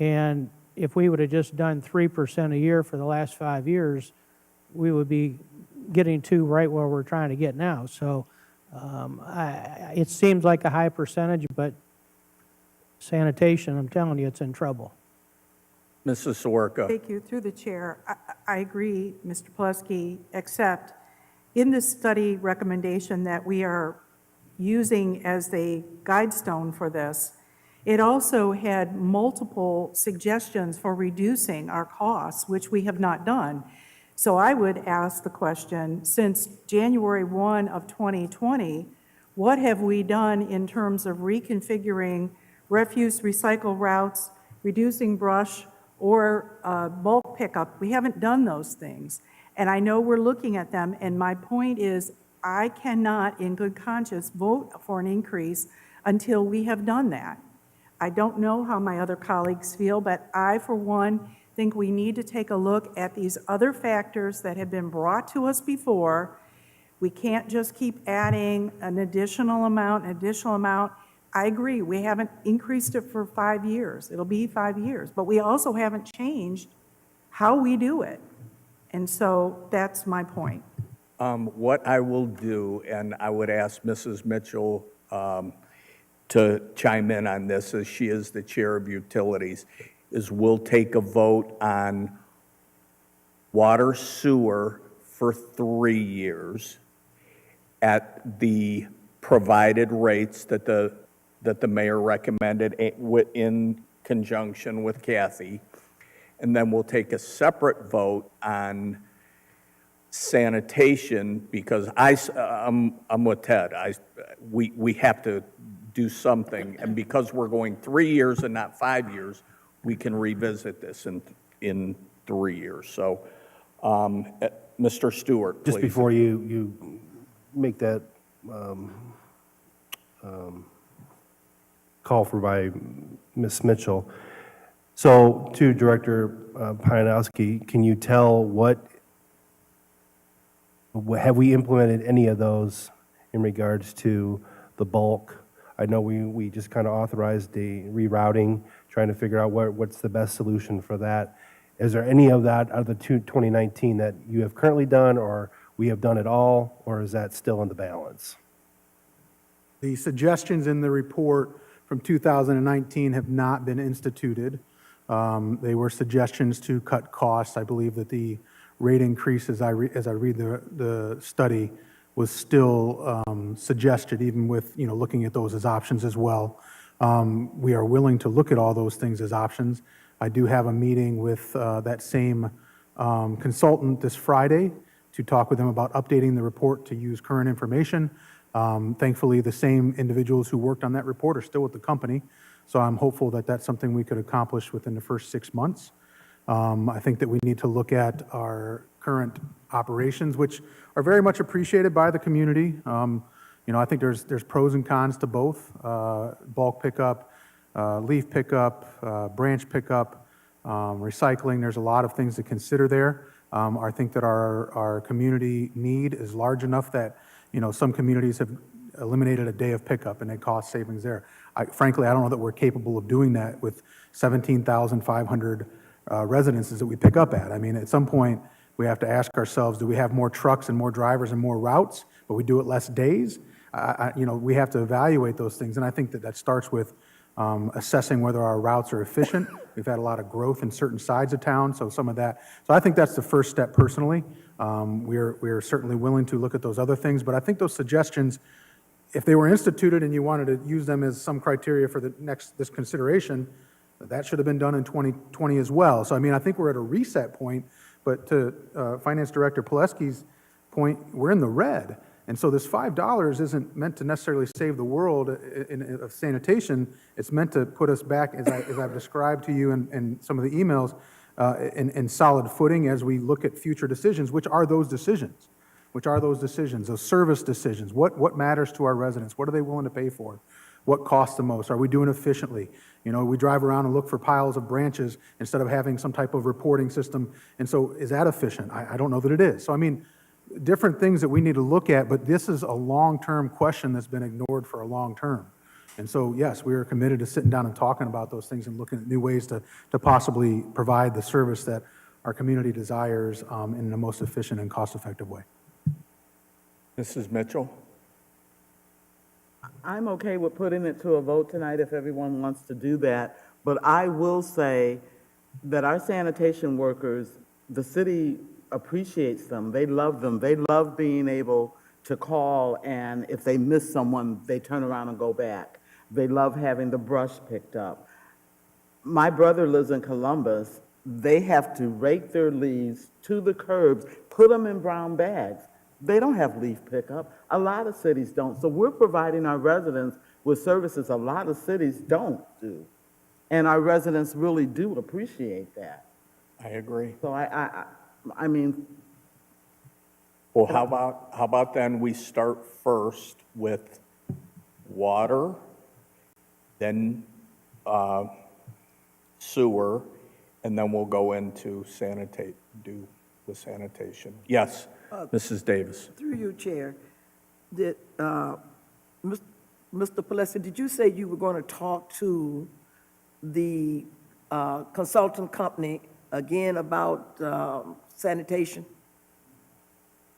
And if we would have just done 3% a year for the last 5 years, we would be getting to right where we're trying to get now. So it seems like a high percentage, but sanitation, I'm telling you, it's in trouble. Mrs. Soroka? Thank you. Through the chair, I agree, Mr. Pileski, except in this study recommendation that we are using as a guidestone for this, it also had multiple suggestions for reducing our costs, which we have not done. So I would ask the question, since January 1 of 2020, what have we done in terms of reconfiguring refuse recycle routes, reducing brush, or bulk pickup? We haven't done those things. And I know we're looking at them, and my point is I cannot, in good conscience, vote for an increase until we have done that. I don't know how my other colleagues feel, but I, for one, think we need to take a look at these other factors that have been brought to us before. We can't just keep adding an additional amount. I agree, we haven't increased it for 5 years. It'll be 5 years, but we also haven't changed how we do it. And so that's my point. What I will do, and I would ask Mrs. Mitchell to chime in on this, as she is the chair of utilities, is we'll take a vote on water sewer for 3 years at the provided rates that the mayor recommended in conjunction with Kathy. And then we'll take a separate vote on sanitation, because I'm with Ted. We have to do something, and because we're going 3 years and not 5 years, we can revisit this in 3 years. So, Mr. Stewart, please. Just before you make that call for by Ms. Mitchell, so to Director Pianowski, can you tell have we implemented any of those in regards to the bulk? I know we just kind of authorized the rerouting, trying to figure out what's the best solution for that. Is there any of that out of the 2019 that you have currently done, or we have done it all, or is that still in the balance? The suggestions in the report from 2019 have not been instituted. They were suggestions to cut costs. I believe that the rate increase, as I read the study, was still suggested, even with, you know, looking at those as options as well. We are willing to look at all those things as options. I do have a meeting with that same consultant this Friday to talk with them about updating the report to use current information. Thankfully, the same individuals who worked on that report are still with the company, so I'm hopeful that that's something we could accomplish within the first 6 months. I think that we need to look at our current operations, which are very much appreciated by the community. I think there's pros and cons to both, bulk pickup, leaf pickup, branch pickup, recycling. There's a lot of things to consider there. I think that our community need is large enough that, some communities have eliminated a day of pickup and it costs savings there. Frankly, I don't know that we're capable of doing that with 17,500 residences that we pick up at. I mean, at some point, we have to ask ourselves, do we have more trucks and more drivers and more routes, but we do it less days? We have to evaluate those things, and I think that starts with assessing whether our routes are efficient. We've had a lot of growth in certain sides of town, so some of that. So I think that's the first step personally. We're certainly willing to look at those other things, but I think those suggestions, if they were instituted and you wanted to use them as some criteria for this consideration, that should have been done in 2020 as well. So I mean, I think we're at a reset point, but to Finance Director Pileski's point, we're in the red. And so this $5 isn't meant to necessarily save the world of sanitation. It's meant to put us back, as I've described to you in some of the emails, in solid footing as we look at future decisions. Which are those decisions? Which are those decisions? Those service decisions. What matters to our residents? What are they willing to pay for? What costs the most? Are we doing efficiently? We drive around and look for piles of branches instead of having some type of reporting system. And so is that efficient? I don't know that it is. So I mean, different things that we need to look at, but this is a long-term question that's been ignored for a long term. And so, yes, we are committed to sitting down and talking about those things and looking at new ways to possibly provide the service that our community desires in the most efficient and cost-effective way. Mrs. Mitchell? I'm okay with putting it to a vote tonight if everyone wants to do that, but I will say that our sanitation workers, the city appreciates them. They love them. They love being able to call, and if they miss someone, they turn around and go back. They love having the brush picked up. My brother lives in Columbus. They have to rake their leaves to the curbs, put them in brown bags. They don't have leaf pickup. A lot of cities don't. So we're providing our residents with services a lot of cities don't do. And our residents really do appreciate that. I agree. So I mean. Well, how about then we start first with water, then sewer, and then we'll go into do the sanitation. Yes, Mrs. Davis. Through you, Chair, did, Mr. Pileski, did you say you were going to talk to the consultant company again about sanitation?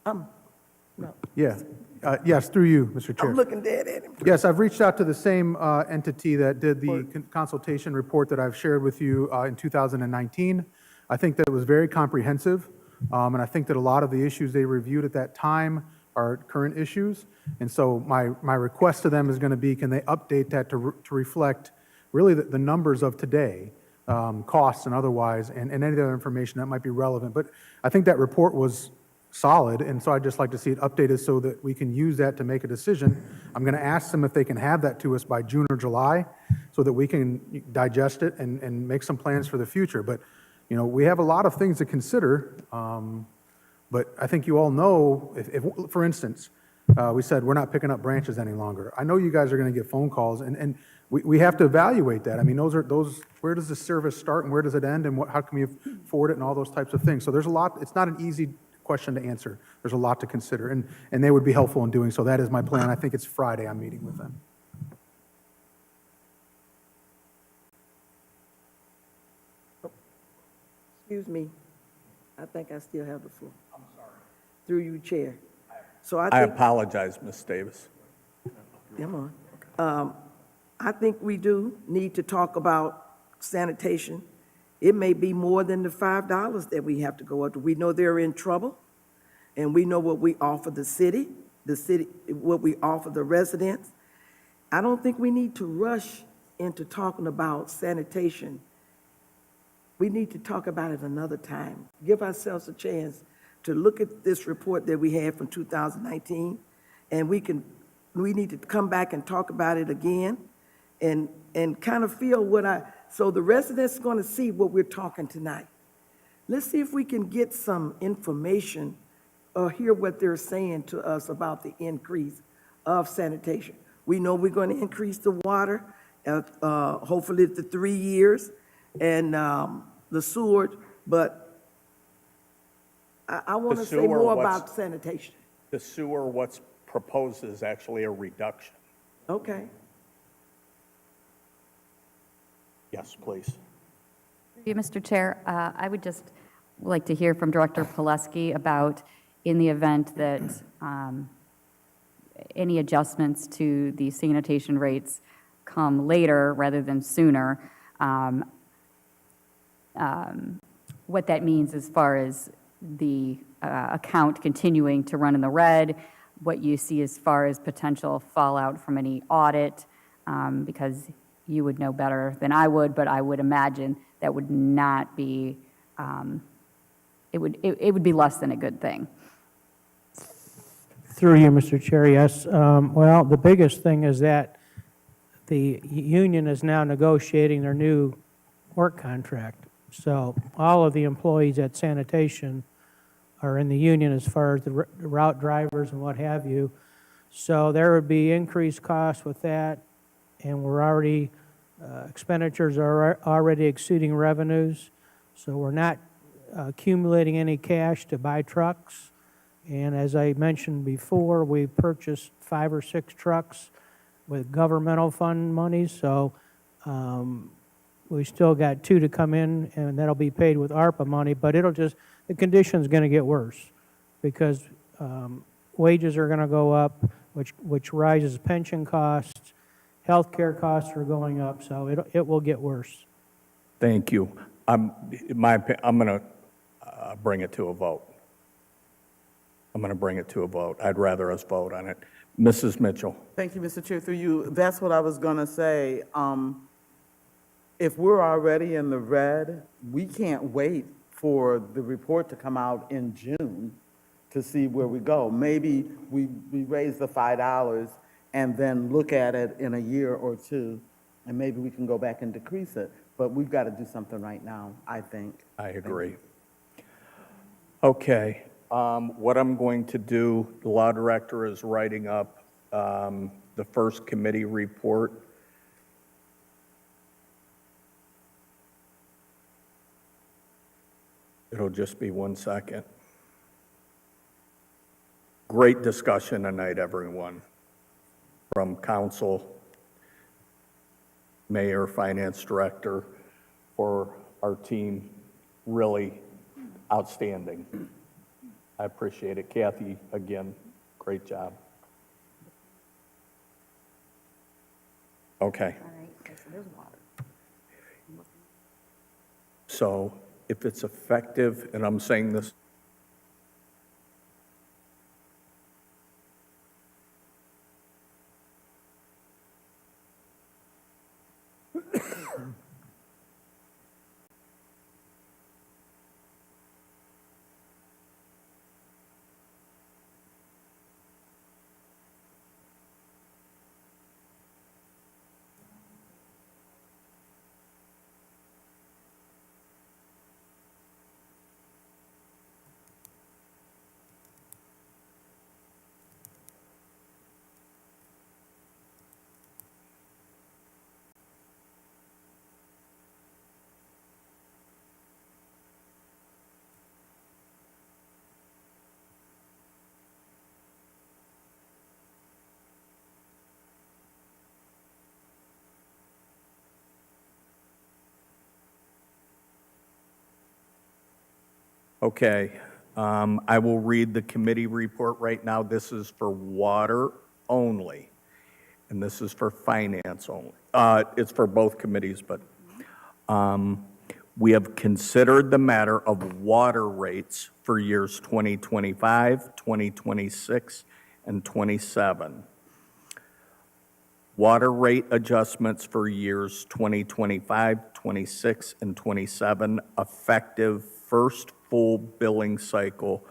No. Yeah. Yes, through you, Mr. Chair. I'm looking dead at him. Yes, I've reached out to the same entity that did the consultation report that I've shared with you in 2019. I think that it was very comprehensive, and I think that a lot of the issues they reviewed at that time are current issues. And so my request to them is going to be, can they update that to reflect really the numbers of today, costs and otherwise, and any other information that might be relevant. But I think that report was solid, and so I'd just like to see it updated so that we can use that to make a decision. I'm going to ask them if they can have that to us by June or July so that we can digest it and make some plans for the future. But, we have a lot of things to consider, but I think you all know, if for instance, we said we're not picking up branches any longer. I know you guys are going to get phone calls, and we have to evaluate that. I mean, where does the service start and where does it end, and how can we afford it, and all those types of things. So there's a lot. It's not an easy question to answer. There's a lot to consider, and they would be helpful in doing so. That is my plan. I think it's Friday I'm meeting with them. Excuse me. I think I still have the floor. I'm sorry. Through you, Chair. So I think, apologize, Ms. Davis. come on. I think we do need to talk about sanitation. It may be more than the $5 that we have to go up to. We know they're in trouble, and we know what we offer the city, what we offer the residents. I don't think we need to rush into talking about sanitation, we need to talk about it another time. Give ourselves a chance to look at this report that we had from 2019, and we need to come back and talk about it again and kind of feel so the residents are going to see what we're talking tonight. Let's see if we can get some information or hear what they're saying to us about the increase of sanitation. We know we're going to increase the water, hopefully the 3 years, and the sewer, but I want to The say sewer, more what's- about sanitation. The sewer, what's proposed is actually a reduction. Okay. Yes, please. Through you, Mr. Chair, I would just like to hear from Director Pileski about, in the event that any adjustments to the sanitation rates come later rather than sooner, what that means as far as the account continuing to run in the red, what you see as far as potential fallout from any audit, because you would know better than I would, but I would imagine that would not be, it would be less than a good thing. Through you, Mr. Chair, yes. Well, the biggest thing is that the union is now negotiating their new work contract. So all of the employees at sanitation are in the union as far as the route drivers and what have you. So there would be increased costs with that, and we're already, expenditures are already exceeding revenues. So we're not accumulating any cash to buy trucks. And as I mentioned before, we purchased 5 or 6 trucks with governmental fund money. So we still got 2 to come in, and that'll be paid with ARPA money. But the condition's going to get worse because wages are going to go up, which rises pension costs. Healthcare costs are going up, so it will get worse. Thank you. I'm going to bring it to a vote. I'm going to bring it to a vote. I'd rather us vote on it. Mrs. Mitchell. Thank you, Mr. Chair. Through you, that's what I was going to say. If we're already in the red, we can't wait for the report to come out in June to see where we go. Maybe we raise the $5 and then look at it in a year or two, and maybe we can go back and decrease it. But we've got to do something right now, I think. I agree. Okay. What I'm going to do, the law director is writing up the first committee report. It'll just be 1 second. Great discussion tonight, everyone. From council, mayor, finance director, for our team, really outstanding. I appreciate it. Kathy, again, great job. Okay. All right, so there's water. So if it's effective, and I'm saying this, okay, I will read the committee report right now. This is for water only, and this is for finance only. It's for both committees, but we have considered the matter of water rates for years 2025, 2026, and 27. water rate adjustments for years 2025, 26, and 27, effective first full billing cycle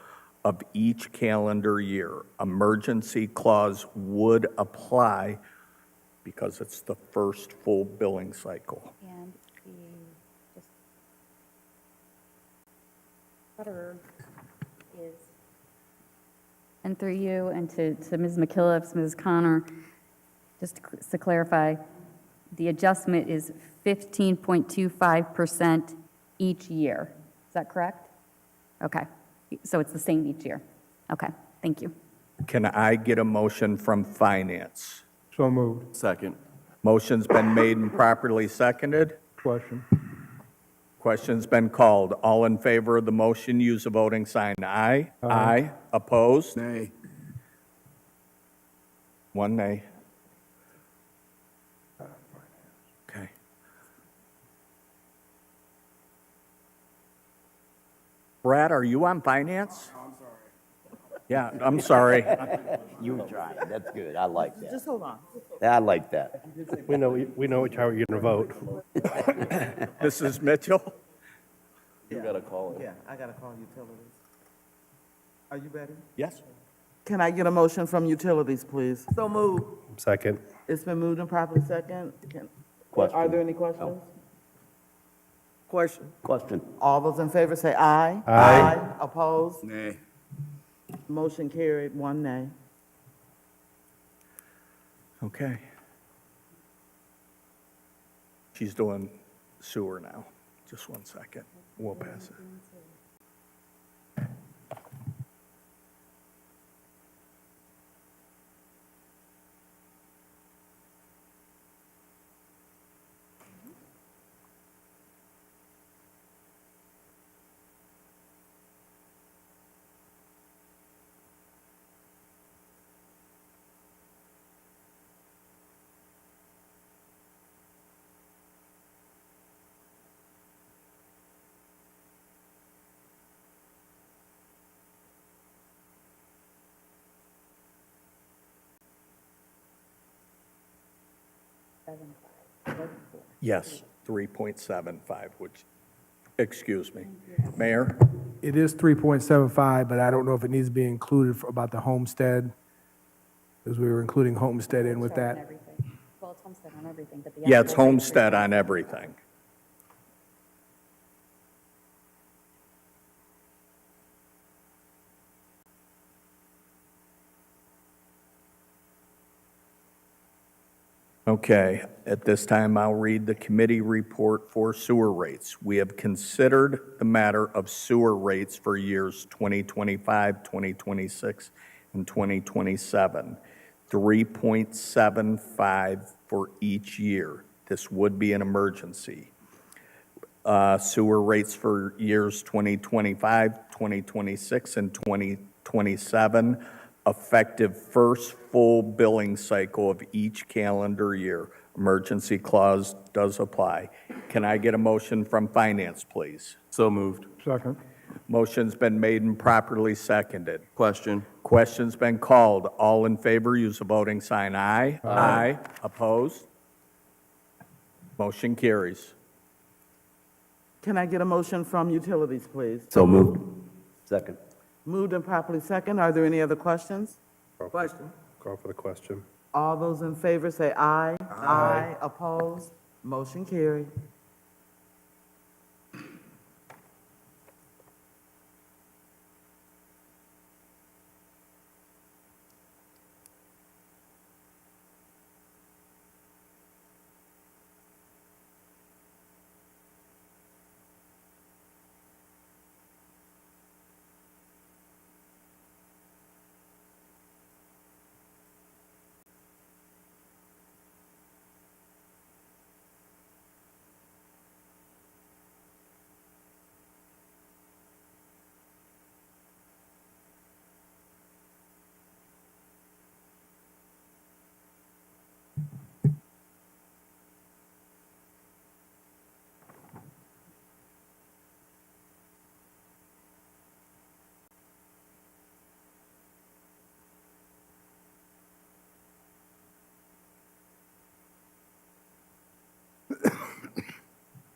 of each calendar year. Emergency clause would apply because it's the first full billing cycle. And just water is. And through you and to Ms. McKillips, Ms. Connor, just to clarify, the adjustment is 15.25% each year. Is that correct? Okay. So it's the same each year. Okay, thank you. Can I get a motion from Finance? So moved. Second. Motion's been made and properly seconded. Question. Question's been called. All in favor of the motion, use a voting sign. Aye. Aye. Opposed? Nay. One nay. Okay. Brad, are you on Finance? I'm sorry. Yeah, I'm sorry. You tried, that's good, I like that. Just hold on. I like that. We know how you're going to vote. Mrs. Mitchell? You gotta call it. Yeah, I gotta call utilities. Are you ready? Yes. Can I get a motion from utilities, please? So move. Second. It's been moved and properly second. Question. Are there any questions? Question. Question. All those in favor say aye. Aye. Opposed? Nay. Motion carried, one nay. Okay. She's doing sewer now. Just one second. We'll pass it. Yes, 3.75, which, excuse me. Mayor? It is 3.75, but I don't know if it needs to be included about the homestead, because we were including homestead in with that. Well, it's homestead on everything, but the. Yeah, it's homestead on everything. Okay, at this time, I'll read the committee report for sewer rates. We have considered the matter of sewer rates for years 2025, 2026, and 2027, 3.75 for each year. This would be an emergency. Sewer rates for years 2025, 2026, and 2027, effective first full billing cycle of each calendar year. Emergency clause does apply. Can I get a motion from Finance, please? So moved. Second. Motion's been made and properly seconded. Question. Question's been called. All in favor, use the voting sign. Aye. Aye. Opposed? Motion carries. Can I get a motion from utilities, please? So moved. Second. Moved and properly second. Are there any other questions? Question. Call for the question. All those in favor say aye. Aye. Opposed? Motion carried.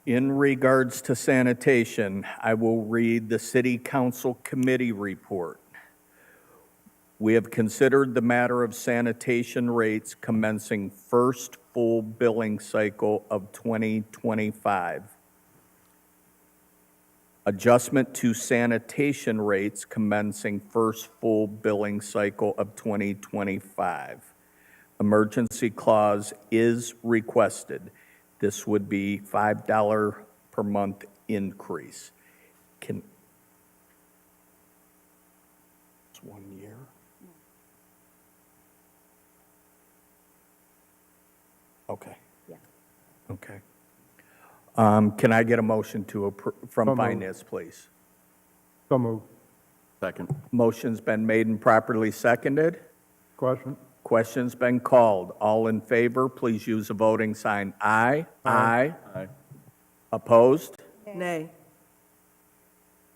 In regards to sanitation, I will read the City Council Committee report. We have considered the matter of sanitation rates commencing first full billing cycle of 2025. Adjustment to sanitation rates commencing first full billing cycle of 2025. Emergency clause is requested. This would be $5 per month increase. It's 1 year? Okay. Yeah. Okay. Can I get a motion to approve from So moved. Finance, please? So moved. Second. Motion's been made and properly seconded. Question? Question's been called. All in favor, please use a voting sign. Aye. Aye. Aye. Opposed? Nay.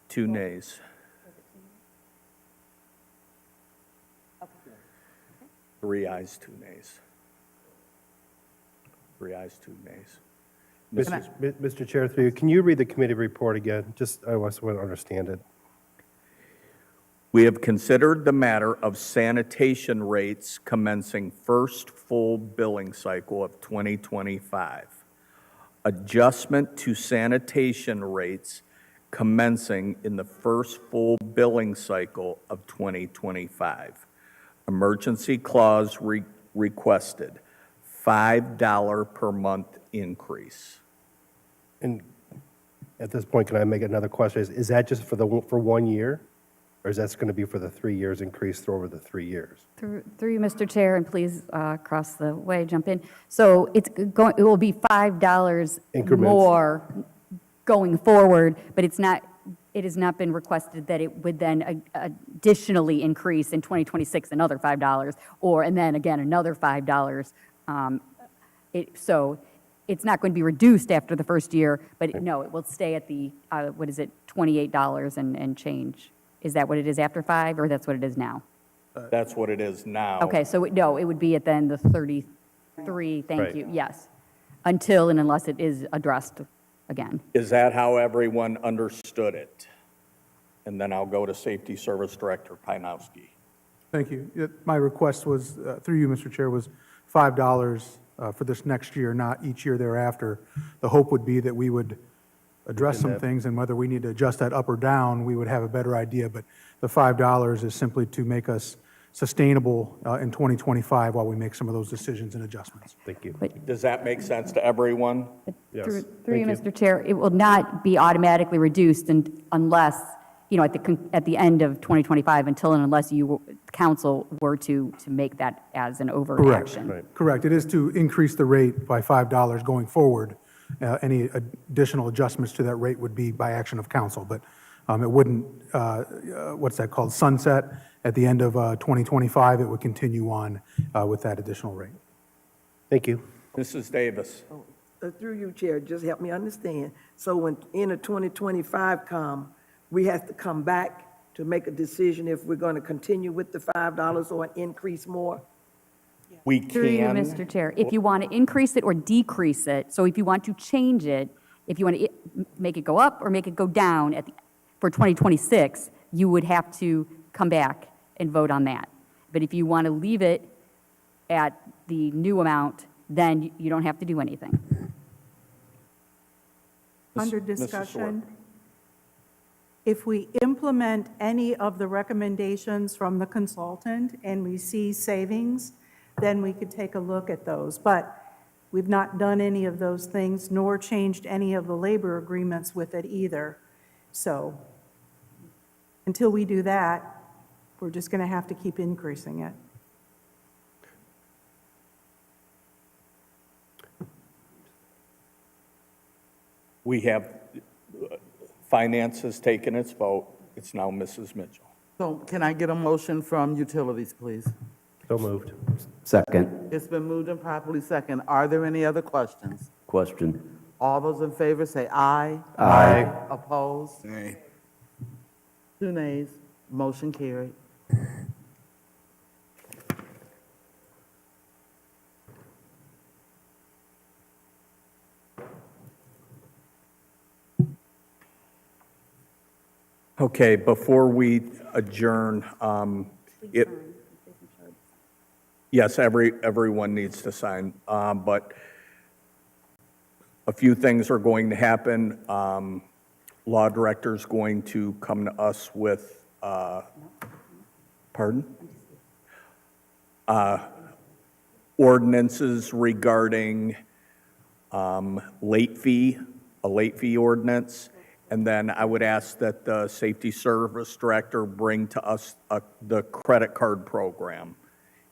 2 nays. Three ayes, 2 nays. 3 ayes, 2 nays. Mr. Chair, through you, can you read the committee report again? Just, I just want to understand it. We have considered the matter of sanitation rates commencing first full billing cycle of 2025. Adjustment to sanitation rates commencing in the first full billing cycle of 2025. Emergency clause requested, $5 per month increase. And at this point, can I make another question? Is that just for 1 year? Or is that going to be for the 3 years increased over the 3 years? Through you, Mr. Chair, and please across the way, jump in. So it will be $5 Increments. more going forward, but it has not been requested that it would then additionally increase in 2026 another $5, and then again another $5. So it's not going to be reduced after the first year, but no, it will stay at the, $28 and change. Is that what it is after 5, or that's what it is now? That's what it is now. Okay, so no, it would be at then the 33, thank Right. you, yes, until and unless it is addressed again. Is that how everyone understood it? And then I'll go to Safety Service Director Pinowski. Thank you. My request was, through you, Mr. Chair, was $5 for this next year, not each year thereafter. The hope would be that we would address some things, and whether we need to adjust that up or down, we would have a better idea. But the $5 is simply to make us sustainable in 2025 while we make some of those decisions and adjustments. Thank you. Does that make sense to everyone? Yes. Through you, Thank Mr. Chair, it will not be automatically reduced unless, at the end of 2025, until and unless council were to make that as an overaction. Right. Correct. It is to increase the rate by $5 going forward. Any additional adjustments to that rate would be by action of council, but it wouldn't, what's that called, sunset at the end of 2025. It would continue on with that additional rate. Thank you. Mrs. Davis. Through you, Chair, just help me understand. So when in a 2025 come, we have to come back to make a decision if we're going to continue with the $5 or increase more? We Through you, can. Mr. Chair, if you want to increase it or decrease it, so if you want to change it, if you want to make it go up or make it go down for 2026, you would have to come back and vote on that. But if you want to leave it at the new amount, then you don't have to do anything. Under Mrs. discussion, if we implement any of the recommendations from the consultant and we see savings, then we could take a look at those. But we've not done any of those things, nor changed any of the labor agreements with it either. So until we do that, we're just going to have to keep increasing it. We have, Finance has taken its vote. It's now Mrs. Mitchell. So can I get a motion from utilities, please? So moved. Second It's been moved and properly second. Are there any other questions? question. All those in favor say aye. Aye. Opposed? Nay. 2 nays. Motion carried. Okay, before we adjourn, it, yes, everyone needs to sign, but a few things are going to happen. Law director's going to come to us with, pardon? Ordinances regarding late fee, a late fee ordinance. And then I would ask that the safety service director bring to us the credit card program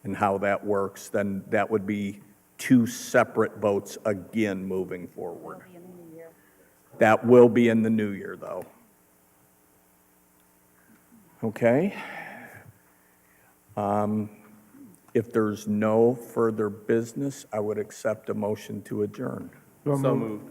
and how that works. Then that would be 2 separate votes again moving forward. That will be in the new year, though. Okay. If there's no further business, I would accept a motion to adjourn. So moved.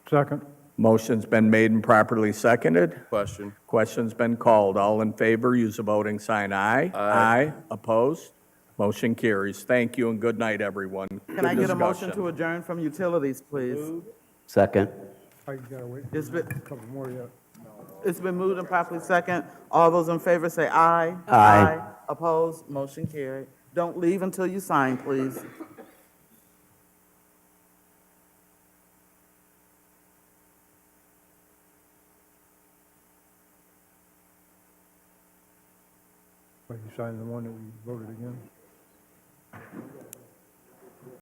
Second. Motion's been made and properly seconded. Question. Question's been called. All in favor, use a voting sign aye. Aye. Opposed? Motion carries. Thank you and good night, everyone. Can I get a motion to adjourn from utilities, please? Second. I gotta wait. It's been, A couple more yet. it's been moved and properly second. All those in favor say aye. Aye. Opposed? Motion carried. Don't leave until you sign, please. Wait, you signed the one that we voted again?